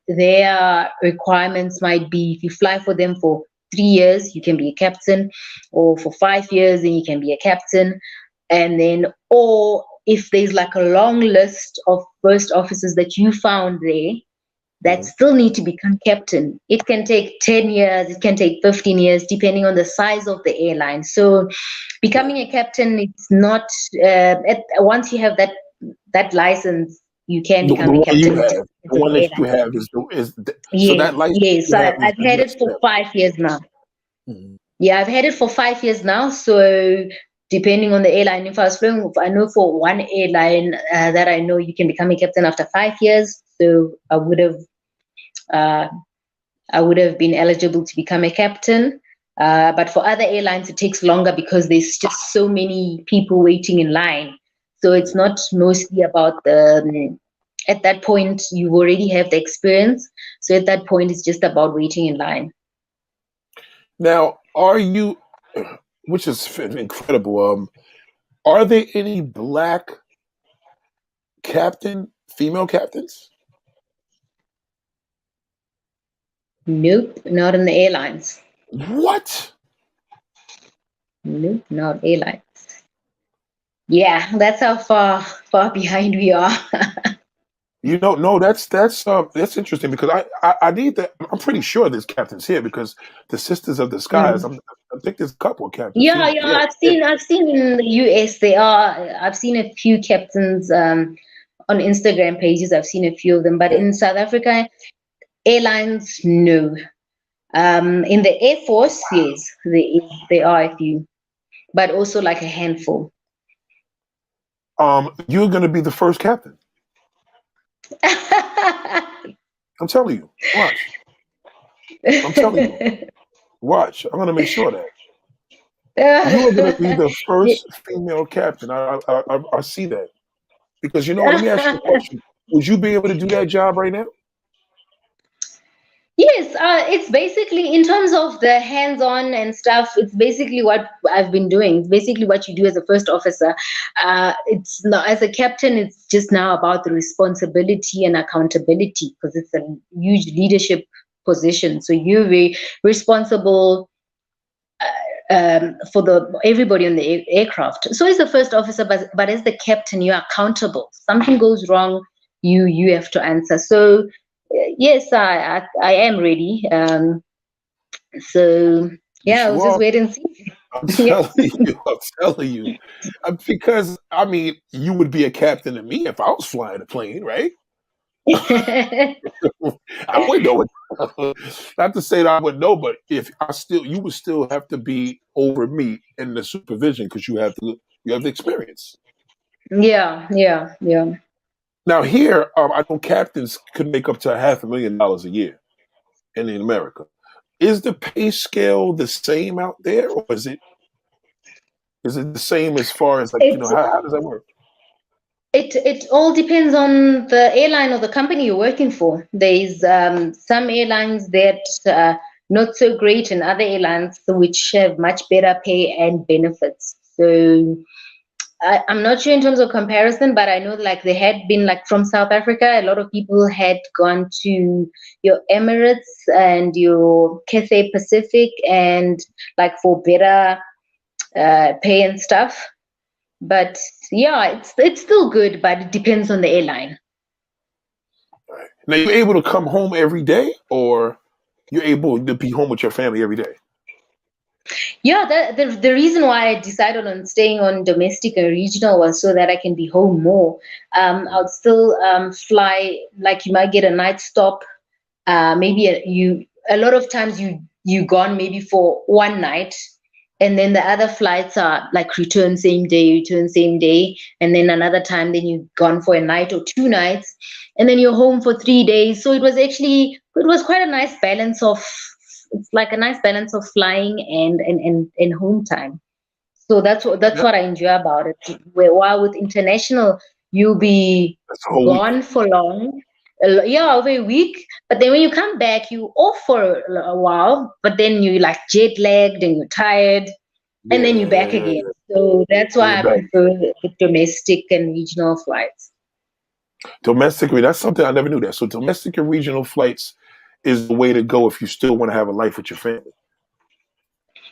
their requirements might be, if you fly for them for 3 years, you can be a captain, or for 5 years, then you can be a captain. And then, or if there's like a long list of first officers that you found there that still need to become captain, it can take 10 years, it can take 15 years, depending on the size of the airline. So becoming a captain, it's not, once you have that license, you can The become a one you captain. have, the one that you have so Yes, that license yes. you So have is I've the had next it for step. 5 years now. Mhm. Yeah, I've had it for 5 years now. So depending on the airline, if I was flying, I know for one airline that I know you can become a captain after 5 years. So I would have been eligible to become a captain. But for other airlines, it takes longer because there's just so many people waiting in line. So it's not mostly about at that point, you already have the experience. So at that point, it's just about waiting in line. Now, are you, which is incredible, are there any black female captains? Nope, not in the airlines. What? Nope, not airlines. Yeah, that's how far behind we are. No, that's interesting because I need that. I'm pretty sure there's captains here because the Sisters of the Skies. Mm. I think there's a couple of captains Yeah, female. yeah. Yeah, yeah. I've seen in the US they are. I've seen a few captains on Instagram pages. I've seen a few of them, but Yeah. in South Africa, airlines, no. In the Air Force, yes, there are a few, but also like a handful. You're going to be the first captain. I'm telling you. Watch. I'm telling you. Watch. I'm going to make sure that you are going to be the first female captain. I see that because Let me ask you a question. Would you be able to do that job right now? Yes, it's basically in terms of the hands-on and stuff. It's basically what I've been doing. It's basically what you do as a first officer. It's not as a captain. It's just now about the responsibility and accountability because it's a huge leadership position. So you're very responsible for everybody on the aircraft. So as the first officer, but as the captain, you're accountable. Something goes wrong, you have to answer. So yes, I am ready. So Yes, yeah, you we'll are. just wait and see. I'm Yeah. telling you. I'm telling you. Because you would be a captain to me if I was flying a plane, right? I would know it. Not to say that I would know, but if you would still have to be over me in the supervision because you have the experience. Yeah, yeah, yeah. Now here, I know captains could make up to $500,000 a year in America. Is the pay scale the same out there, or is it the same as far as It how does that work? it all depends on the airline or the company you're working for. There's some airlines that not so great, and other airlines which have much better pay and benefits. So I'm not sure in terms of comparison, but I know like there had been like from South Africa, a lot of people had gone to your Emirates and your Cathay Pacific and like for better pay and stuff. But yeah, it's still good, but it depends on the airline. Right. Now you're able to come home every day, or you're able to be home with your family every day. Yeah, the reason why I decided on staying on domestic and regional was so that I can be home more. I'll still fly, like you might get a night stop. Maybe a lot of times you you gone maybe for one night, and then the other flights are like return same day, and then another time then you've gone for a night or 2 nights, and then you're home for 3 days. So it was quite a nice balance of, it's like a nice balance of flying and home time. So that's Yeah, what I enjoy about it. Where while with international, you'll be that's a whole week. gone for long, yeah, over a week. But then when you come back, you off for a while. But then you like jet lagged and you're tired, and then you're back Yeah, again. So that's bring it why I back. prefer the domestic and regional flights. Domestic, that's something I never knew that. So domestic and regional flights is the way to go if you still want to have a life with your family.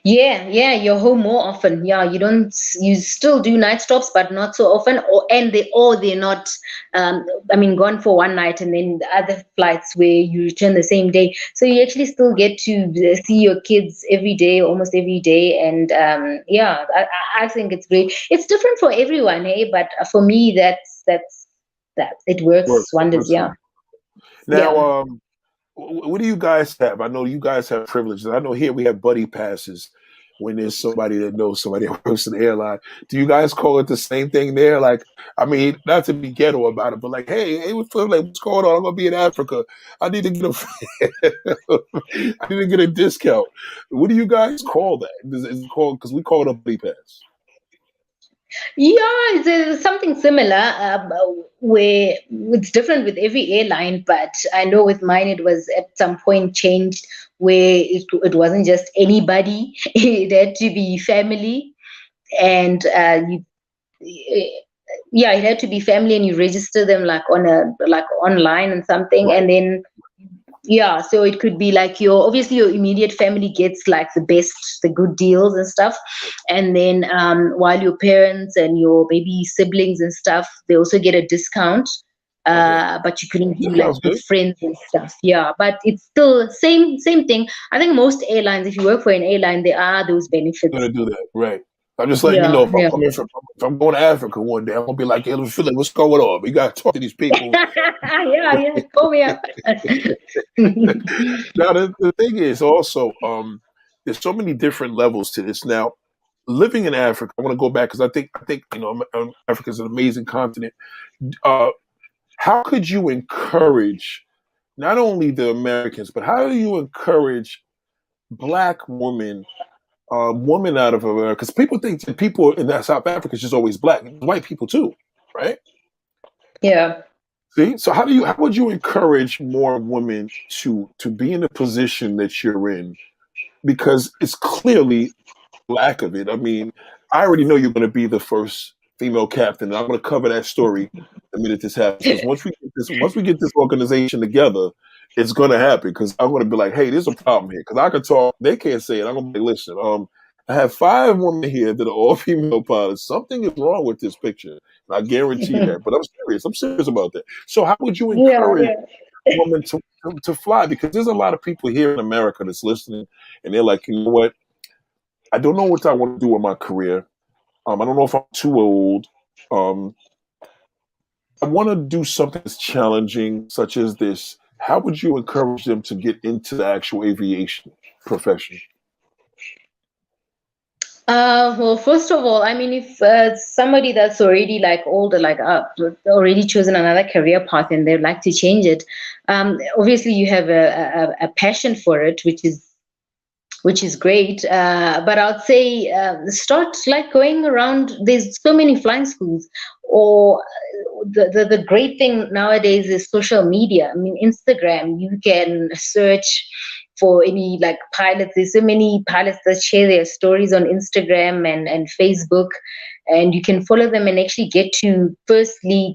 Yeah, yeah, you're home more often. Yeah, you still do night stops, but not so often. Or they're not. I mean, gone for one night, and then the other flights where you return the same day. So you actually still get to see your kids every day, almost every day. And yeah, I think it's great. It's different for everyone, hey, but for me, that it works Works. wonders. Works for Yeah, you. Now, yeah. what do you guys have? I know you guys have privileges. I know here we have buddy passes when there's somebody that knows somebody that works in the airline. Do you guys call it the same thing there? Like, I mean, not to be ghetto about it, but like, hey, what's going on? I'm gonna be in Africa. I need to get I need to get a discount. What do you guys call that? Is it called, because we call it a buddy pass. Yeah, it's something similar, where it's different with every airline, but I know with mine it was at some point changed where it wasn't just anybody, it had to be family, and yeah, it had to be family, and you register them like on a like online and something, Right. and then yeah, so it could be like your immediate family gets like the good deals and stuff, and then while your parents and your baby siblings and stuff, they also get a discount. Okay. But you couldn't do That like sounds with good. friends and stuff. Yeah, but it's still same thing. I think most airlines, if you work for an airline, there are those benefits. Gonna do that, right? I'm just letting you know Yeah, if I'm yeah. coming from, if I'm going to Africa one day, I'm gonna be like, hey, Philip, what's going on? We gotta talk to these people. Yeah, yeah. Call me up. Now the thing is also, there's so many different levels to this. Now, living in Africa, I want to go back because I think Africa is an amazing continent. Uh, how could you encourage not only the Americans, but how do you encourage Black women out of America? Because people think that people in that South Africa is just always Black, white people too, right? Yeah. See, so how would you encourage more women to be in the position that you're in? Because it's clearly lack of it. I mean, I already know you're going to be the first female captain, and I'm going to cover that story the minute this happens. Because once we get this organization together, it's going to happen. Because I'm going to be like, hey, there's a problem here. Because I can talk, they can't say it. I'm going to be like, listen, I have 5 women here that are all female pilots. Something is wrong with this picture. I guarantee you that. But I'm serious. I'm serious about that. So how would you Yeah, encourage yeah. women to fly? Because there's a lot of people here in America that's listening, and they're like, you know what? I don't know what I want to do with my career. I don't know if I'm too old. Um, I want to do something that's challenging, such as this. How would you encourage them to get into the actual aviation profession? Well, first of all, I mean, if somebody that's already like older, like already chosen another career path and they'd like to change it, obviously you have a passion for it, which is great. But I'd say start like going around. There's so many flying schools, or the great thing nowadays is social media. I mean, Instagram. You can search for any like pilots. There's so many pilots that share their stories on Instagram and Facebook. And you can follow them and actually get to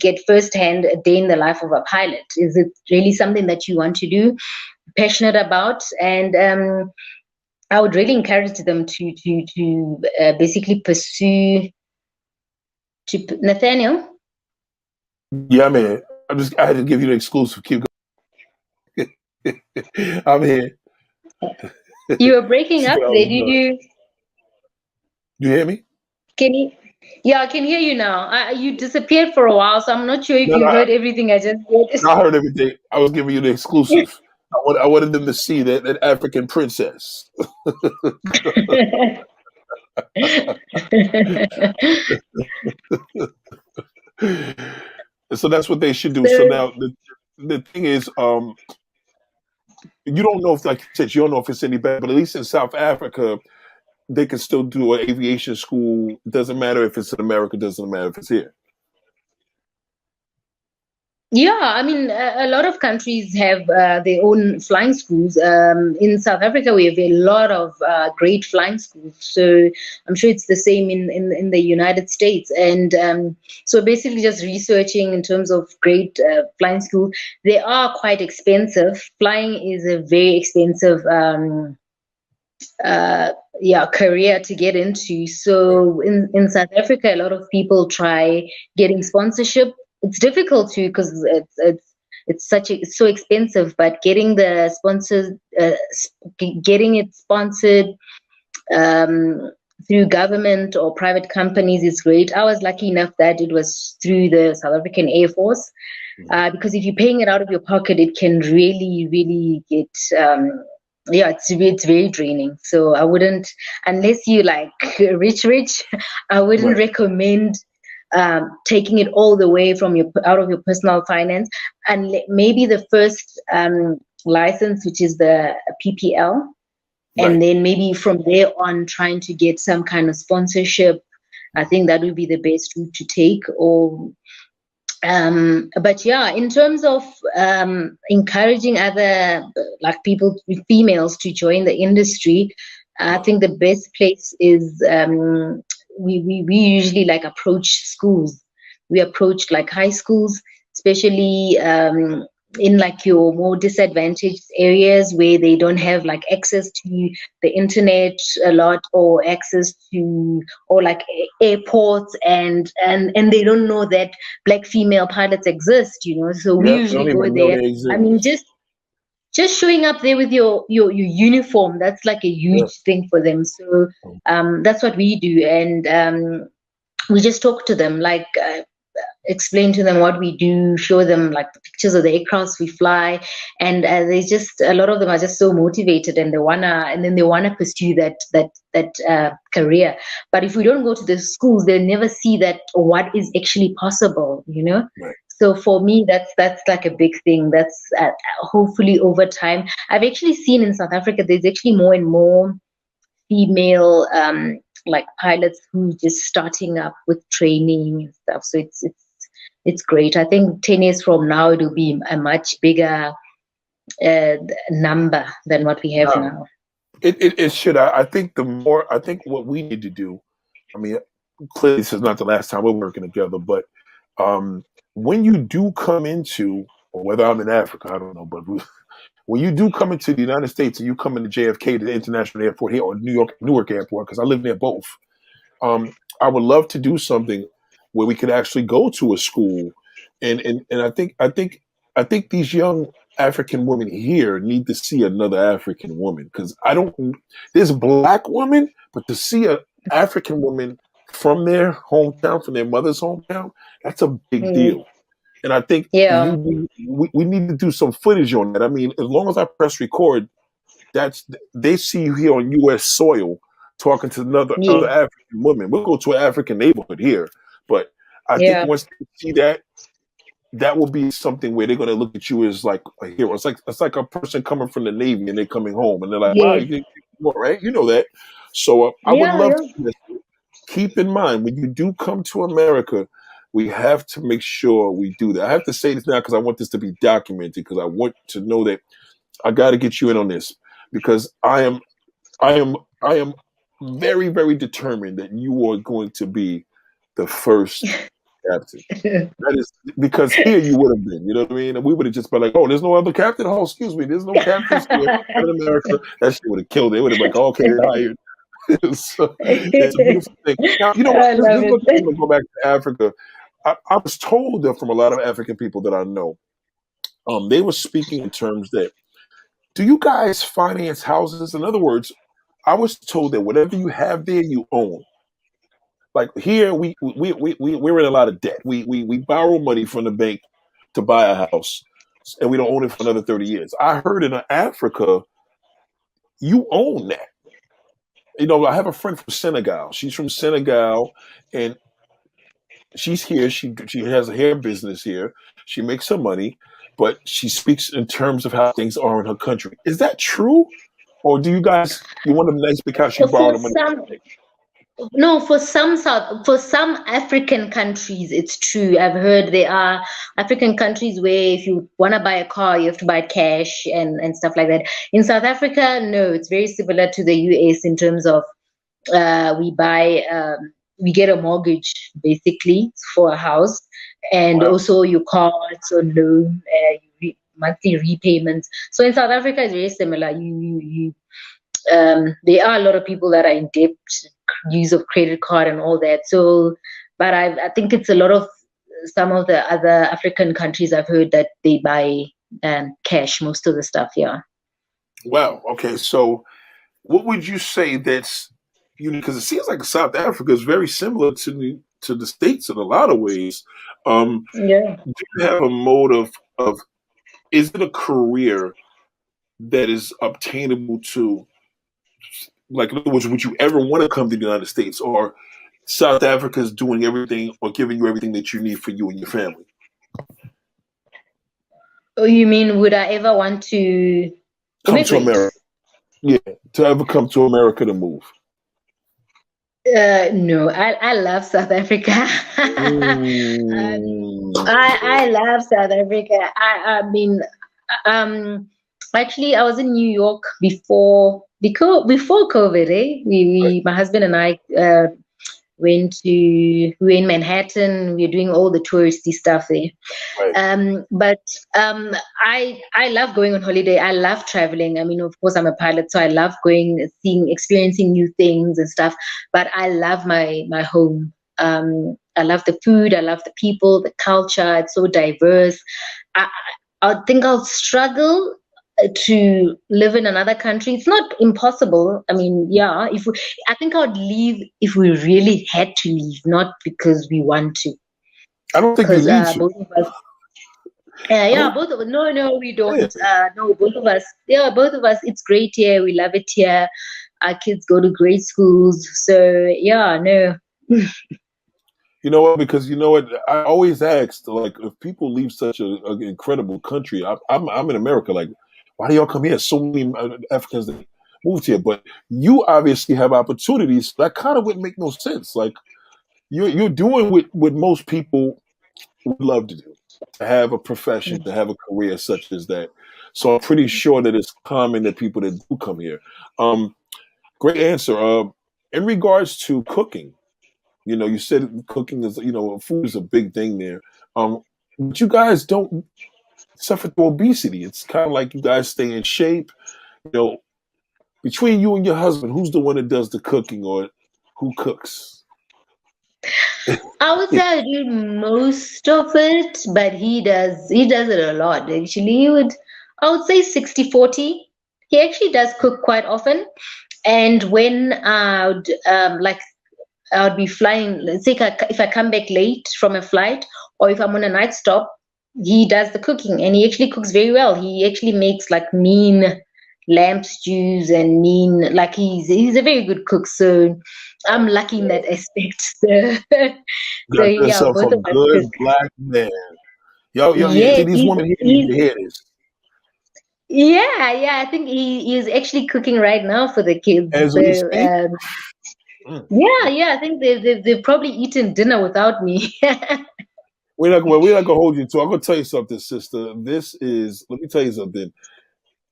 get firsthand a day in the life of a pilot. Is it really something that you want to do, passionate about? And I would really encourage them to basically pursue. Nathaniel, Yeah, man. I had to give you the exclusive. Keep going. I'm here. you were breaking She up thought I there. was Did done. you? You hear me? Can you? Yeah, I can hear you now. You disappeared for a while, so I'm not sure if No, you no. heard everything I just I said. heard everything. I was giving you the exclusive. I wanted them to see that African princess. So that's what they should do. So So now the thing is, you don't know if, like you said, you don't know if it's any better, but at least in South Africa, they can still do an aviation school. Doesn't matter if it's in America. Doesn't matter if it's here. yeah, I mean, a lot of countries have their own flying schools. In South Africa, we have a lot of great flying schools. So I'm sure it's the same in the United States. And so basically, just researching in terms of great flying schools, they are quite expensive. Flying is a very expensive career to get into. Right. So in South Africa, a lot of people try getting sponsorship. It's difficult to because it's so expensive, but getting the sponsors, getting it sponsored um, through government or private companies is great. I was lucky enough that it was through the South African Air Force, Mhm. because if you're paying it out of your pocket, it can really, really get yeah, it's very draining. So I wouldn't, unless you like rich, I wouldn't Right. recommend taking it all the way from your out of your personal finance, and maybe the first license, which is the PPL, and Right. then maybe from there on trying to get some kind of sponsorship. I think that would be the best route to take. Or but yeah, in terms of encouraging other like people, females, to join the industry, I think the best place is we usually like approach schools. We approach like high schools, especially in like your more disadvantaged areas where they don't have like access to the internet a lot, or access to, or like airports, and they don't know that black female pilots exist, so we Yeah. They usually don't go even know there. they I mean, exist. just showing up there with your uniform, that's like a Yeah. huge thing for them. So that's what we do. And we just talk to them, like explain to them what we do, show them like the pictures of the aircrafts we fly, and they just, a lot of them are just so motivated, and they wanna pursue that career. But if we don't go to the schools, they'll never see that what is actually possible. Right. So for me, that's like a big thing. That's hopefully over time. I've actually seen in South Africa there's actually more and more female like pilots who just starting up with training and stuff. So it's great. I think 10 years from now it'll be a much bigger uh, number than what we have No, now. it should. I think the more, I think what we need to do, I mean, clearly this is not the last time we're working together, but um, when you do come into, or whether I'm in Africa, I don't know, but when you do come into the United States and you come into JFK, the International Airport here, or Newark Airport, because I live near both, I would love to do something where we could actually go to a school, and I think these young African women here need to see another African woman, because I don't. There's black women, but to see a African woman from their hometown, from their mother's hometown, that's a big Mm, deal. And I think yeah, we need to do some footage on that. I mean, as long as I press record, that's they see you here on U.S. soil talking to another yeah, other African woman. We'll go to an African neighborhood here, but I think yeah, once they see that, that will be something where they're going to look at you as like a hero. It's like a person coming from the Navy and they're coming home and they're like, "Wow, yeah, you think more, right?" You know that. So I would yeah, love yeah, to do this. Keep in mind when you do come to America, we have to make sure we do that. I have to say this now because I want this to be documented, because I want to know that I got to get you in on this, because I am I am very, very determined that you are going to be the first captain. That is because here you would have been, you know what I mean? And we would have just been like, "Oh, there's no other captain. Oh, excuse me, there's no captains here in America." That shit would have killed it. It would have been like, oh, "Okay, they're hired." So it's a beautiful thing. Now, you know what? I This love is what I'm it. going to go back to Africa. I was told that from a lot of African people that I know, they were speaking in terms that, do you guys finance houses? In other words, I was told that whatever you have there, you own. Like here, we're in a lot of debt. We borrow money from the bank to buy a house. and we don't own it for another 30 years. I heard in Africa, you own that. I have a friend from Senegal. She's from Senegal, and she's here. She has a hair business here. She makes some money, but she speaks in terms of how things are in her country. Is that true, or do you want them nice because she borrowed For the money? some, no, for some African countries, it's true. I've heard there are African countries where if you want to buy a car, you have to buy cash and stuff like that. In South Africa, no, it's very similar to the US in terms of we get a mortgage basically for a house, and Wow. also your car, it's on loan, monthly repayments. So in South Africa, it's very similar. There are a lot of people that are in debt, use of credit card and all that. So, but I think it's a lot of some of the other African countries I've heard that they buy cash, most of the stuff. Yeah. Wow. Okay. So, what would you say that's because it seems like South Africa is very similar to the States in a lot of ways. Yeah. Do you have a mode of is it a career that is obtainable to, like, in other words, would you ever want to come to the United States, or South Africa is doing everything or giving you everything that you need for you and your family? Oh, you mean would I ever want to Come to immigrate? America. Yeah, to ever come to America to move. No, I love South Africa. I love South Africa. I mean, actually, I was in New York before COVID. Right, My husband and I we were in Manhattan. We were doing all the touristy stuff there. right. But I love going on holiday. I love traveling. I mean, of course, I'm a pilot, so I love going, seeing, experiencing new things and stuff. But I love my home. I love the food. I love the people, the culture. It's so diverse. I think I'll struggle to live in another country. It's not impossible. I mean, yeah, I think I would leave if we really had to leave, not because we want to. I don't think you Because need to. both of us, both of us. No, we Yeah. don't. No, both of us. Yeah, both of us. It's great here. We love it here. Our kids go to great schools. So yeah, no. You know what? Because you know what, I always asked, like, if people leave such an incredible country. I'm in America. Like, why do y'all come here? So many Africans that moved here, but you obviously have opportunities that kind of wouldn't make no sense. Like, you're doing what most people would love to do, to have a profession, to have a career such as that. So I'm pretty sure that it's common that people that do come here. Great answer. In regards to cooking, you said cooking is, food is a big thing there. But you guys don't suffer through obesity. It's kind of like you guys stay in shape. You know, between you and your husband, who's the one that does the cooking, or who cooks? I would say I do most of it, but he does it a lot. Actually, I would say 60-40. He actually does cook quite often. And when I would be flying, let's say if I come back late from a flight, or if I'm on a night stop, he does the cooking, and he actually cooks very well. He actually makes like mean lamb stews and like he's a very good cook. So I'm lucky in that aspect. So Got yeah, yourself a both of us good cook. black man. Yo, you see Yes, these women here need to hear this. yeah. I think he is actually cooking right now for the kids. As we So speak. Mm. yeah. I think they've probably eaten dinner without me. We're not gonna hold you to. I'm gonna tell you something, sister. Let me tell you something.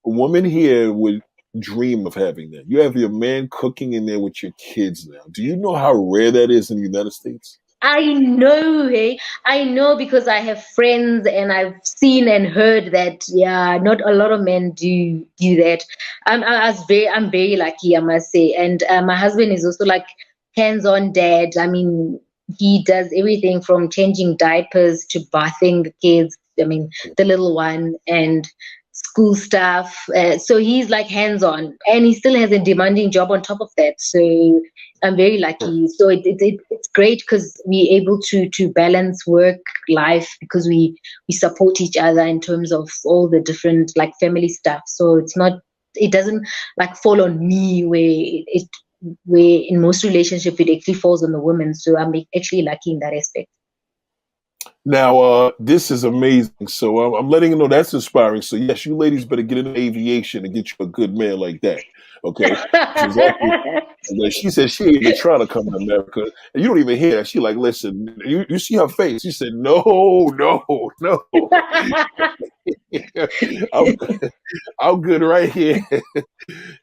A woman here would dream of having that. You have your man cooking in there with your kids now. Do you know how rare that is in the United States? I know, hey, I know because I have friends and I've seen and heard that, yeah, not a lot of men do that. I'm very lucky, I must say. And my husband is also like hands-on dad. I mean, he does everything from changing diapers to bathing the kids. I mean, the little one and school stuff. So he's like hands-on, and he still has a demanding job on top of that. So I'm very lucky. So it's great because we're able to balance work life, because we support each other in terms of all the different like family stuff. So it doesn't like fall on me where in most relationships it actually falls on the woman. So I'm actually lucky in that aspect. Now, this is amazing. So I'm letting you know that's inspiring. So yes, you ladies better get into aviation and get you a good man like that. Okay. She's actually, she said she ain't even trying to come to America. And you don't even hear that. She like, listen, you see her face. She said, no. I'm, I'm good right here.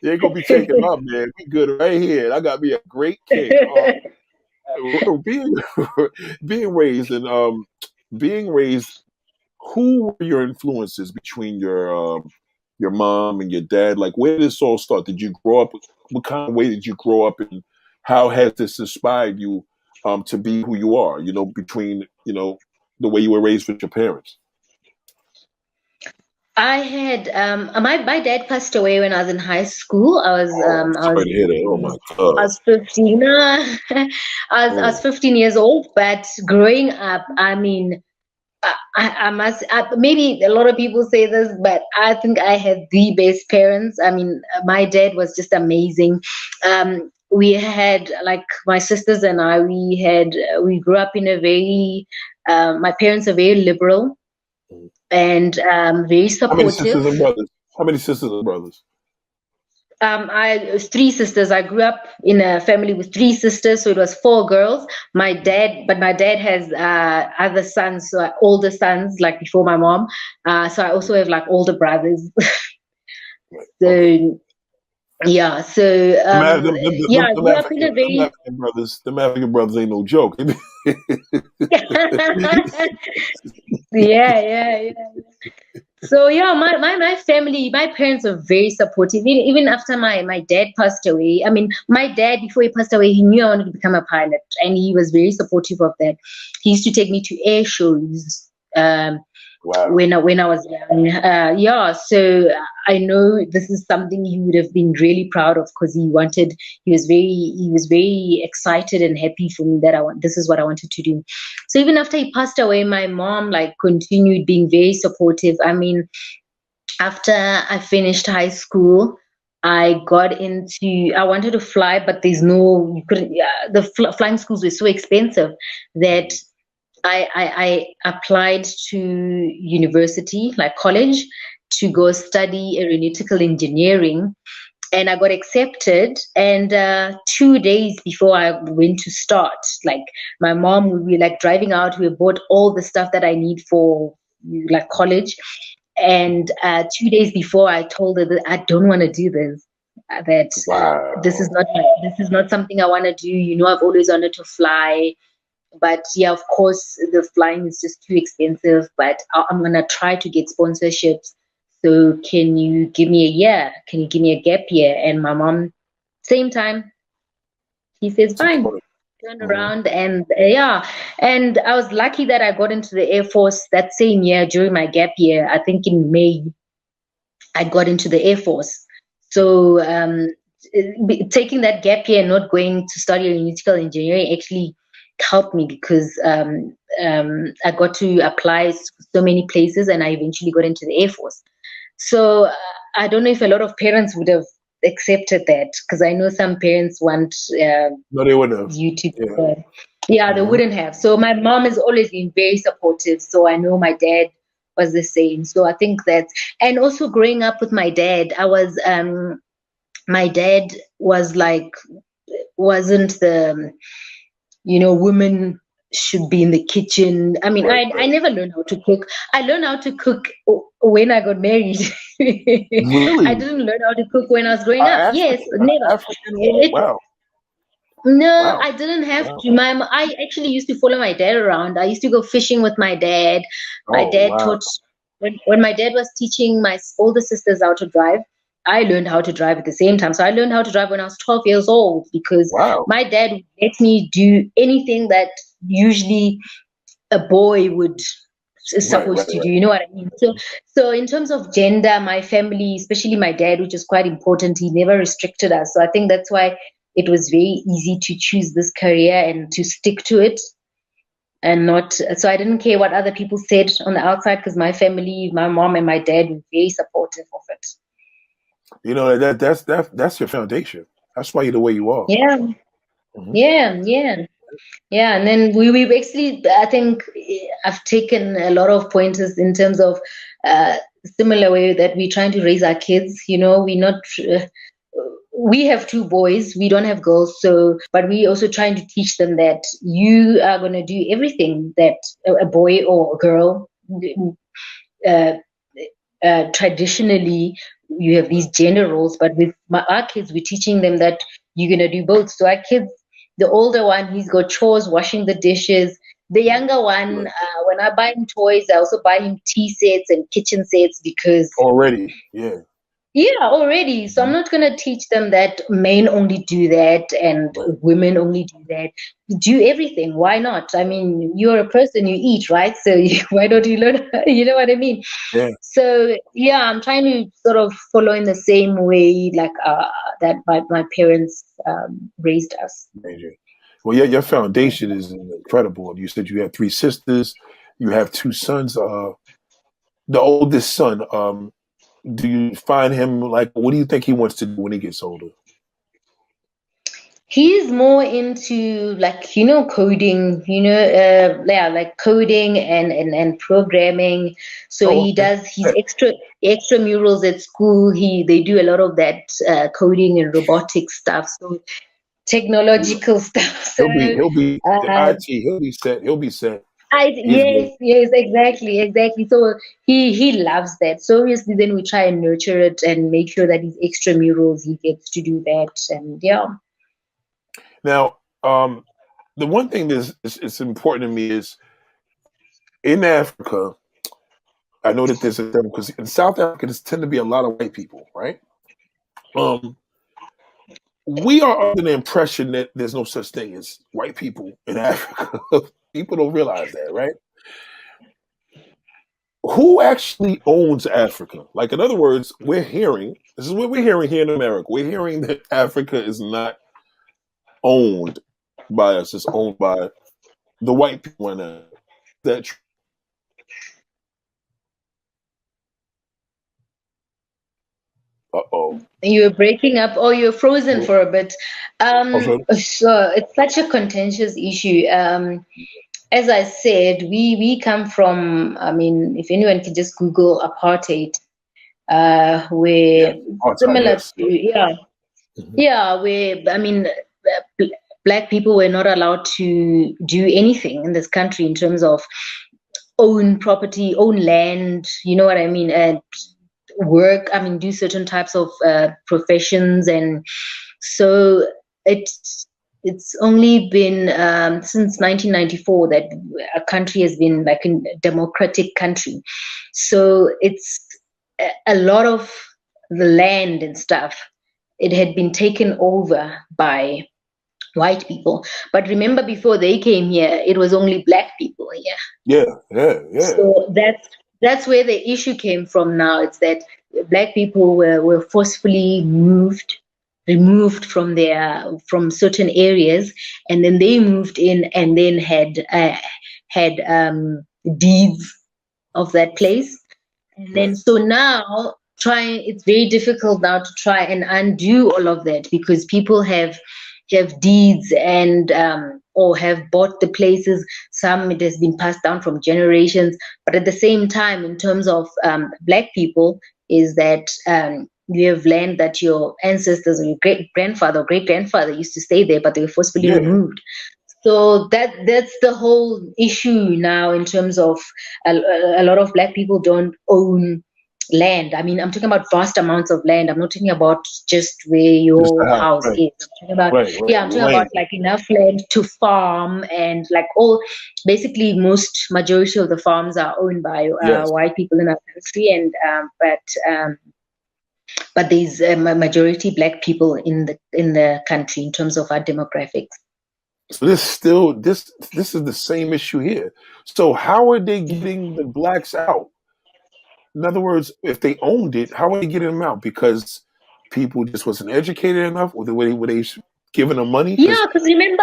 You ain't gonna be taking my man. We good right here. I got me a great king. Being being raised and being raised, who were your influences between your mom and your dad? Like, where did this all start? Did you grow up? What kind of way did you grow up, and how has this inspired you to be who you are? You know, between the way you were raised with your parents. I had my dad passed away when I was in high school. Oh, sorry to hear that. Oh my God. I was 15. I was 15 years old. But growing up, I mean, I must maybe a lot of people say this, but I think I had the best parents. I mean, my dad was just amazing. We had like my sisters and I. We grew up in a very. My parents are very liberal and very How many sisters supportive. and brothers? How many sisters and brothers? I three sisters. I grew up in a family with three sisters, so it was four girls. My dad has other sons, so older sons, like before my mom. So I also have like older brothers. Right. So Okay. yeah, so yeah, I grew up in a Them very African brothers ain't no joke. yeah. So yeah, my family, my parents are very supportive. Even after my dad passed away. I mean, my dad, before he passed away, he knew I wanted to become a pilot, and he was very supportive of that. He used to take me to air shows. Wow. When I was young. Yeah, so I know this is something he would have been really proud of, because he was very excited and happy for me that this is what I wanted to do. So even after he passed away, my mom like continued being very supportive. I mean, after I finished high school, I wanted to fly, but you couldn't, the flying schools were so expensive that I applied to university, like college, to go study aeronautical engineering, and I got accepted. And 2 days before I went to start, like my mom would be like driving out. We bought all the stuff that I need for like college. And 2 days before, I told her that I don't want to do this. That this is Wow. not something I want to do. I've always wanted to fly. But yeah, of course, the flying is just too expensive. But I'm gonna try to get sponsorships. So can you give me a year? Can you give me a gap year? And my mom, same time, he says fine. Supportive. Turned Mm-hmm. around, and yeah, and I was lucky that I got into the Air Force that same year during my gap year. I think in May, I got into the Air Force. So taking that gap year and not going to study aeronautical engineering actually helped me, because I got to apply so many places, and I eventually got into the Air Force. So I don't know if a lot of parents would have accepted that, because I know some parents want No, they wouldn't have. you to. Yeah. Yeah, they Mm-hmm. wouldn't have. So my mom has always been very supportive. So I know my dad was the same. So I think that, and also growing up with my dad, my dad was like, wasn't the women should be in the kitchen. I mean, Right. I never learned how to cook. I learned how to cook when I got married. I Really? didn't learn how to cook when I was growing up. Yes, never. African woman? Wow. No, Wow. I didn't have Wow. to. I actually used to follow my dad around. I used to go fishing with my dad. My Oh, dad wow. taught when my dad was teaching my older sisters how to drive. I learned how to drive at the same time. So I learned how to drive when I was 12 years old, because Wow. my dad let me do anything that usually a boy would supposed to do. You know what I mean? So in terms of gender, my family, especially my dad, which is quite important, he never restricted us. So I think that's why it was very easy to choose this career and to stick to it. And not, so I didn't care what other people said on the outside, because my family, my mom and my dad were very supportive of it. You know, that's your foundation. That's why you're the way you are. Yeah. Mm-hmm. Yeah. And then we actually, I think I've taken a lot of pointers in terms of similar way that we're trying to raise our kids. You know, we have 2 boys, we don't have girls, but we also trying to teach them that you are going to do everything that a boy or a girl traditionally. You have these gender roles, but with our kids, we're teaching them that you're going to do both. So our kids, the older one, he's got chores, washing the dishes. The younger one, when I buy him toys, I also buy him tea sets and kitchen sets, because Already, already. So I'm not going to teach them that men only do that and women only do that. Do everything. Why not? I mean, you're a person, you eat, right? So why don't you learn? You know what I mean? Yeah. So I'm trying to sort of follow in the same way like that my parents raised us. Well, yeah, your foundation is incredible. You said you have 3 sisters, you have 2 sons. The oldest son, do you find him like? What do you think he wants to do when he gets older? He's more into coding, like coding and programming. So he does his extramurals at school. They do a lot of that coding and robotic stuff. So technological stuff. So He'll be the IT. He'll be set. Yes, exactly. So he loves that. So obviously, then we try and nurture it and make sure that his extramurals, he gets to do that, and yeah. Now, the one thing that's important to me is in Africa. I know that there's a because in South Africa, there tend to be a lot of white people, right? We are under the impression that there's no such thing as white people in Africa. People don't realize that, right? Who actually owns Africa? Like, in other words, this is what we're hearing here in America. We're hearing that Africa is not owned by us, it's owned by the white people in that. Uh-oh. You're breaking up, or you're frozen for a bit. Okay. So it's such a contentious issue. As I said, we come from, I mean, if anyone can just Google apartheid, where similar to, where, I mean, Black people were not allowed to do anything in this country in terms of own property, own land, you know what I mean, and work, I mean, do certain types of professions. And so it's only been since 1994 that a country has been like a democratic country. So it's a lot of the land and stuff, it had been taken over by white people. But remember, before they came here, it was only Black people here. Yeah. So that's where the issue came from. Now it's that Black people were forcefully removed from certain areas, and then they moved in and then had deeds of that place. And then so now it's very difficult now to try and undo all of that, because people have deeds and or have bought the places. Some, it has been passed down from generations, but at the same time, in terms of Black people, is that you have land that your ancestors or your great grandfather or great grandfather used to stay there, but they were forcefully removed. So that's the whole issue now, in terms of a lot of Black people don't own land. I mean, I'm talking about vast amounts of land. I'm not talking about just where your house is. I'm talking about I'm talking about like enough land to farm, and like basically majority of the farms are owned by white people in our country, and but there's a majority Black people in the country in terms of our demographics. So this is the same issue here. So how are they getting the blacks out? In other words, if they owned it, how are they getting them out? Because people just wasn't educated enough, or were they giving them money? Yeah, Because because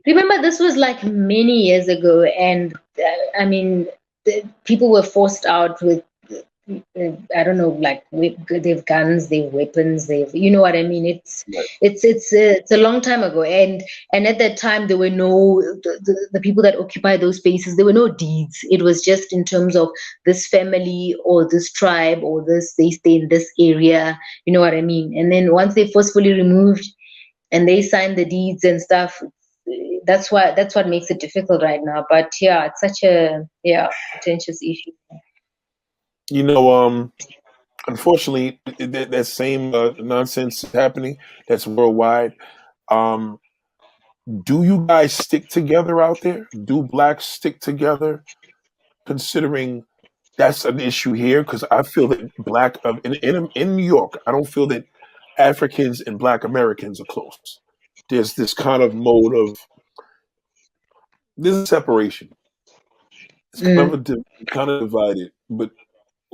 remember this was like many years ago, and I mean, people were forced out with I don't know, like they've guns, they've weapons, they've, you know what I mean. right, It's a long time ago, and at that time there were no the people that occupy those spaces. There were no deeds. It was just in terms of this family or this tribe or this they stay in this area. You know what I mean. And then once they forcefully removed and they signed the deeds and stuff, that's what makes it difficult right now. But yeah, it's such a contentious issue. you know, unfortunately, that same nonsense is happening. That's worldwide. Um, do you guys stick together out there? Do blacks stick together? Considering that's an issue here, because I feel that black in New York, I don't feel that Africans and Black Americans are close. There's this kind of mode of there's a separation. It's kind Mm, of kind of divided, but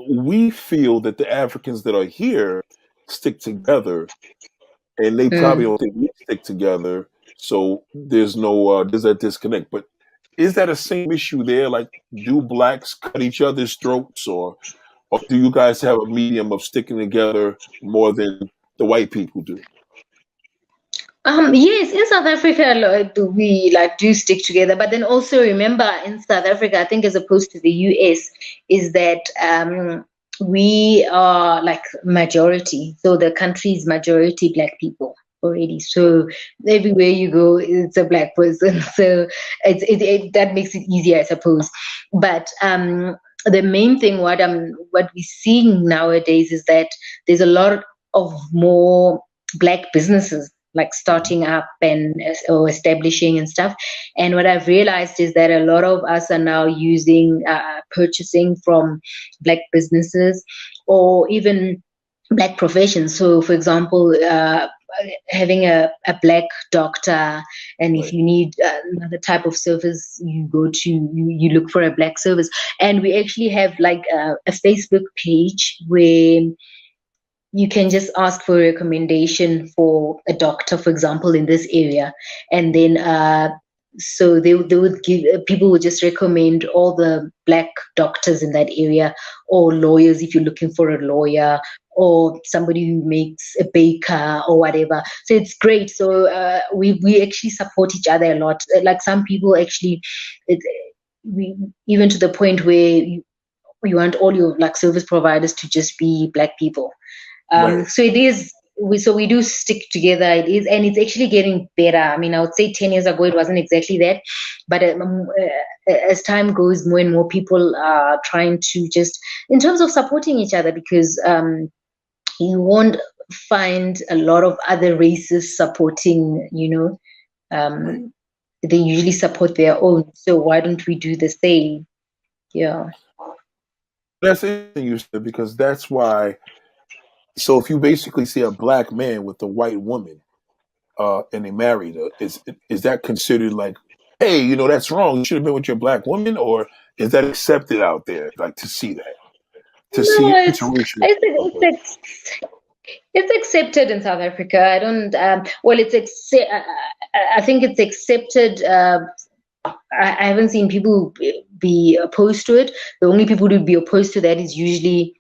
we feel that the Africans that are here stick together, and they probably mm. don't think we stick together. So there's that disconnect. But is that a same issue there? Like, do blacks cut each other's throats, or do you guys have a medium of sticking together more than the white people do? Yes, in South Africa, we like do stick together. But then also remember, in South Africa, I think as opposed to the US, is that we are like majority. So the country's majority black people already. So everywhere you go, it's a black person. So that makes it easier, I suppose. But the main thing, what we're seeing nowadays is that there's a lot of more black businesses like Mhm. starting up and or establishing and stuff. And what I've realized is that a lot of us are now using purchasing from black businesses or even black professions. So, for example, having a black doctor, and if Right. you need another type of service, you go to you look for a black service. And we actually have like a Facebook page where you can just ask for a recommendation for a doctor, for example, in this area, and then so they would give people would just recommend all the black doctors in that area, or lawyers if you're looking for a lawyer, or somebody who makes a baker or whatever. So it's great. So we actually support each other a lot. Like some people actually, it, we even to the point where you want all your like service providers to just be black people. Right. So it is. We do stick together. It is, and it's actually getting better. I mean, I would say 10 years ago it wasn't exactly that, but as time goes, more and more people are trying to just, in terms of supporting each other, because you won't find a lot of other races supporting. Right. They usually support their own. So why don't we do the same? Yeah. That's interesting you said, because that's why. So if you basically see a black man with a white woman, and they married her, is that considered like, hey, that's wrong? You should have been with your black woman, or is that accepted out there? Like, to see that, to see No, interracial couple. it's accepted in South Africa. I don't. Well, I think it's accepted. I haven't seen people be opposed to it. The only people who'd be opposed to that is usually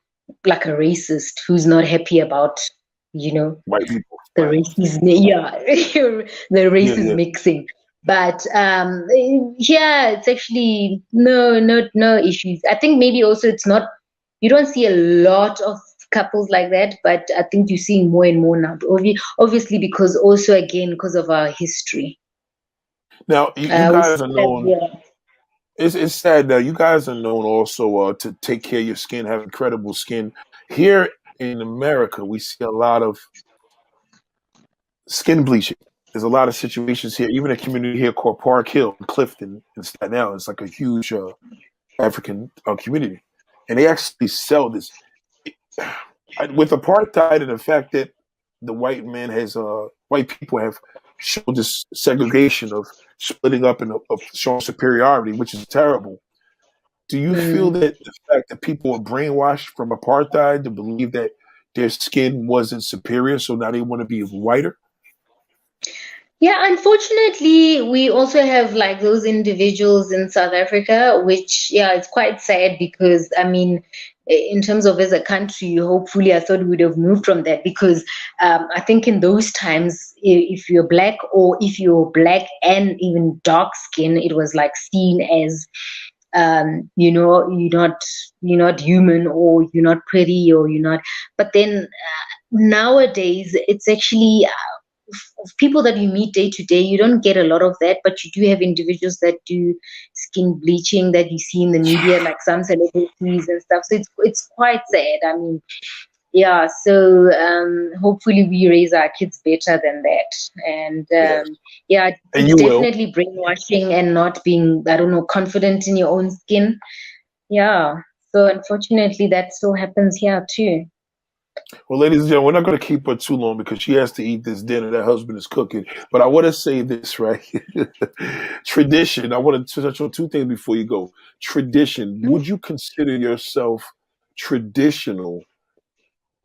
like a racist who's not happy about, you know, White people, the right? race is yeah, the race Yeah, is yeah. mixing. But yeah, it's actually no issues. I think maybe also it's not, you don't see a lot of couples like that, but I think you're seeing more and more now. Obviously, because also again because of our history. Now you We guys are still have, known. yeah. It's sad that you guys are known also to take care of your skin, have incredible skin. Here in America, we see a lot of skin bleaching. There's a lot of situations here, even a community here called Park Hill, Clifton, and Staten Island. It's like a huge African community, and they actually sell this with apartheid and the fact that the white people have show this segregation of splitting up and of showing superiority, which is terrible. Do you feel Mm. that the fact that people were brainwashed from apartheid to believe that their skin wasn't superior, so now they want to be whiter? Yeah, unfortunately, we also have like those individuals in South Africa, which, yeah, it's quite sad because, I mean, in terms of as a country, hopefully, I thought we would have moved from that because I think in those times, if you're black or if you're black and even dark skin, it was like seen as, you're not human or you're not pretty or you're not. But then nowadays, it's actually people that you meet day to day, you don't get a lot of that, but you do have individuals that do skin bleaching that you see in the media, like some celebrities and stuff. So it's quite sad. I mean, yeah. So hopefully we raise our kids better than that. And Yes, yeah, and it's you will. definitely brainwashing and not being, I don't know, confident in your own skin. Yeah. So unfortunately, that still happens here too. Well, ladies and gentlemen, we're not going to keep her too long because she has to eat this dinner that husband is cooking. But I want to say this, right? Tradition. I want to touch on two things before you go. Tradition. Would you consider yourself traditional?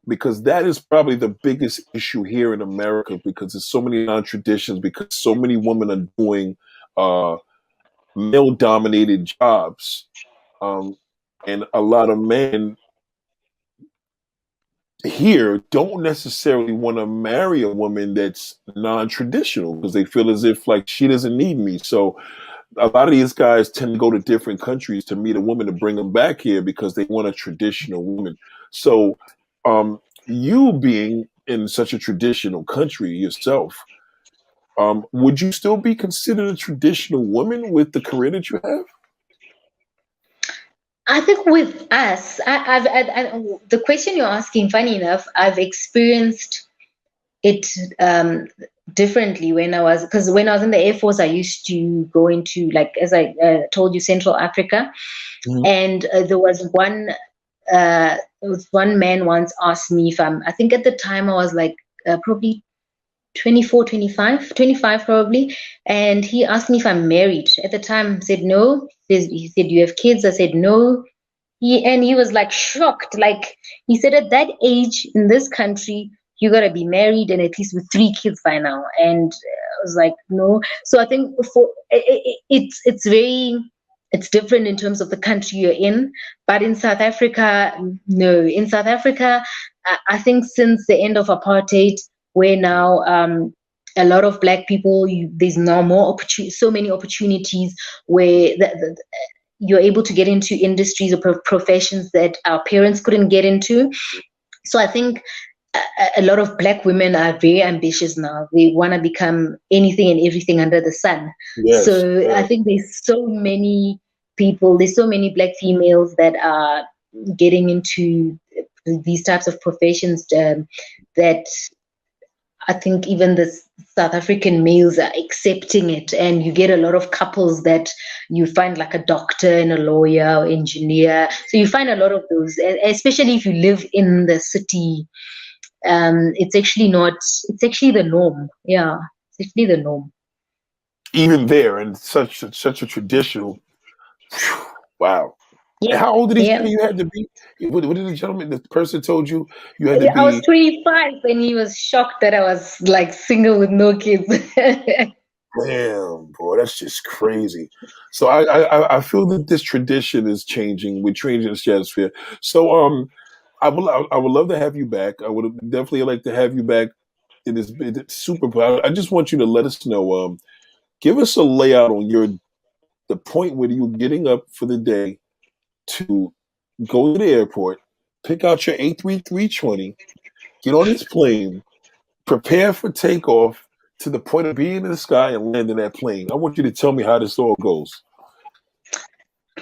Because that is probably the biggest issue here in America because there's so many non-traditions, because so many women are doing uh, male-dominated jobs. Um, and a lot of men here don't necessarily want to marry a woman that's non-traditional because they feel as if like she doesn't need me. So a lot of these guys tend to go to different countries to meet a woman to bring them back here because they want a traditional woman. So you being in such a traditional country yourself, would you still be considered a traditional woman with the career that you have? I think with us, the question you're asking, funny enough, I've experienced it differently because when I was in the Air Force, I used to go into, like, as I told you, Central Africa. Mhm. And there was one man once asked me if I think at the time I was like probably 24, 25, 25 probably. And he asked me if I'm married. At the time, I said no. He said, "Do you have kids?" I said no. He was like shocked. Like, he said, at that age in this country, you gotta be married and at least with 3 kids by now. And I was like, no. So I think it's different in terms of the country you're in. But in South Africa, no. In South Africa, I think since the end of apartheid, where now a lot of black people, there's now so many opportunities where you're able to get into industries or professions that our parents couldn't get into. So I think a lot of black women are very ambitious now. They want to become anything and everything under the sun. Yes, So I yes. think there's so many black females that are getting into these types of professions that I think even the South African males are accepting it, and you get a lot of couples that you find, like a doctor and a lawyer or engineer. So you find a lot of those, especially if you live in the city. It's actually not. It's actually the norm. Yeah, it's actually the norm. Even there, and such a traditional. Wow. And Yeah, how old did he yeah. say you had to be? What did the gentleman, the person told you you had to Yeah, I was be? 25, and he was shocked that I was like single with no kids. Damn, boy, that's just crazy. So I feel that this tradition is changing. We're changing the stratosphere. So I would love to have you back. I would definitely like to have you back in this super. I just want you to let us know. Give us a layout on the point where you're getting up for the day to go to the airport, pick out your A320, get on this plane, prepare for takeoff to the point of being in the sky and landing that plane. I want you to tell me how this all goes.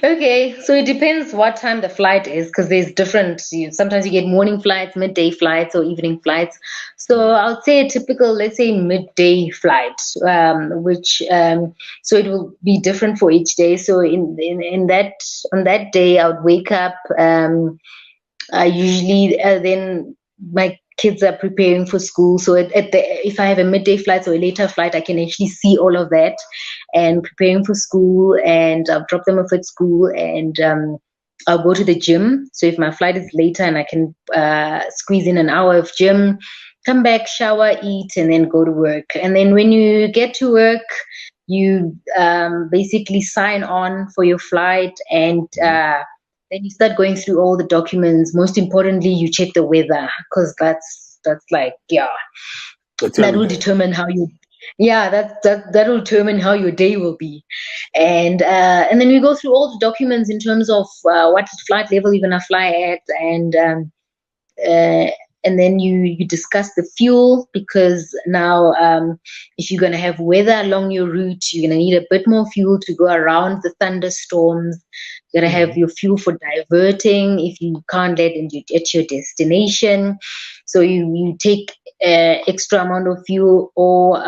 Okay, so it depends what time the flight is because there's different. Sometimes you get morning flights, midday flights, or evening flights. So I'll say a typical, let's say, midday flight, which so it will be different for each day. So in that on that day, I would wake up. I usually then my kids are preparing for school. So if I have a midday flight or a later flight, I can actually see all of that and preparing for school, and I'll drop them off at school, and I'll go to the gym. So if my flight is later and I can squeeze in an hour of gym, come back, shower, eat, and then go to work. And then when you get to work, you basically sign on for your flight, and then you start going through all the documents. Most importantly, you check the weather, because that's like, that will determine how you that will determine how your day will be. And then we go through all the documents in terms of what flight level you're going to fly at, and then you discuss the fuel, because now if you're going to have weather along your route, you're going to need a bit more fuel to go around the thunderstorms. You're going to have your fuel for diverting if you can't let it at your destination. So you take extra amount of fuel, or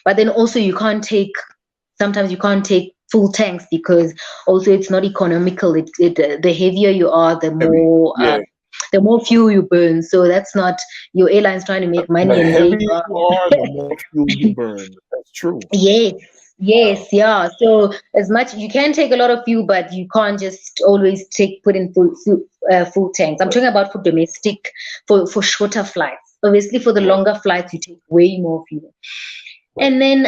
but then also sometimes you can't take full tanks, because also it's not economical. The heavier you are, the more fuel you burn. So that's not, your airline's trying to make money, The and heavier you are, the more fuel you burn. That's true. Yes, yeah. So as much, you can take a lot of fuel, but you can't just always put in full tanks. I'm talking about for domestic, for shorter flights. Obviously, for the longer flights, you take way more fuel. And then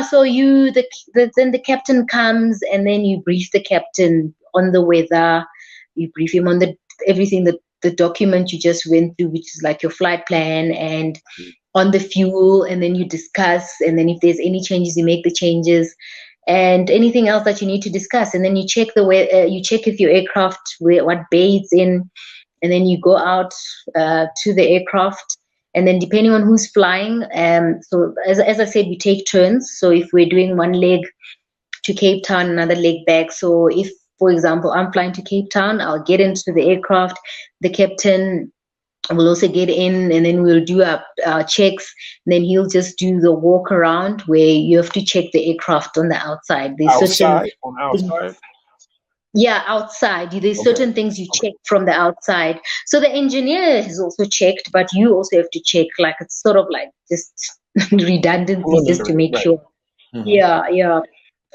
so then the captain comes, and then you brief the captain on the weather. You brief him on everything, the document you just went through, which is like your flight plan, and on the fuel, and then you discuss, and then if there's any changes, you make the changes, and anything else that you need to discuss, and then you check you check if your aircraft, what bay it's in, and then you go out to the aircraft, and then depending on who's flying, so as I said, we take turns. So if we're doing one leg to Cape Town, another leg back. So if, for example, I'm flying to Cape Town, I'll get into the aircraft, the captain will also get in, and then we'll do our checks. And then he'll just do the walk around, where you have to check the aircraft on the outside. Outside? Yeah, outside. There's certain things you check from the outside. So the engineer has also checked, but you also have to check. Like, it's sort of like just redundancy, just to make sure. Yeah.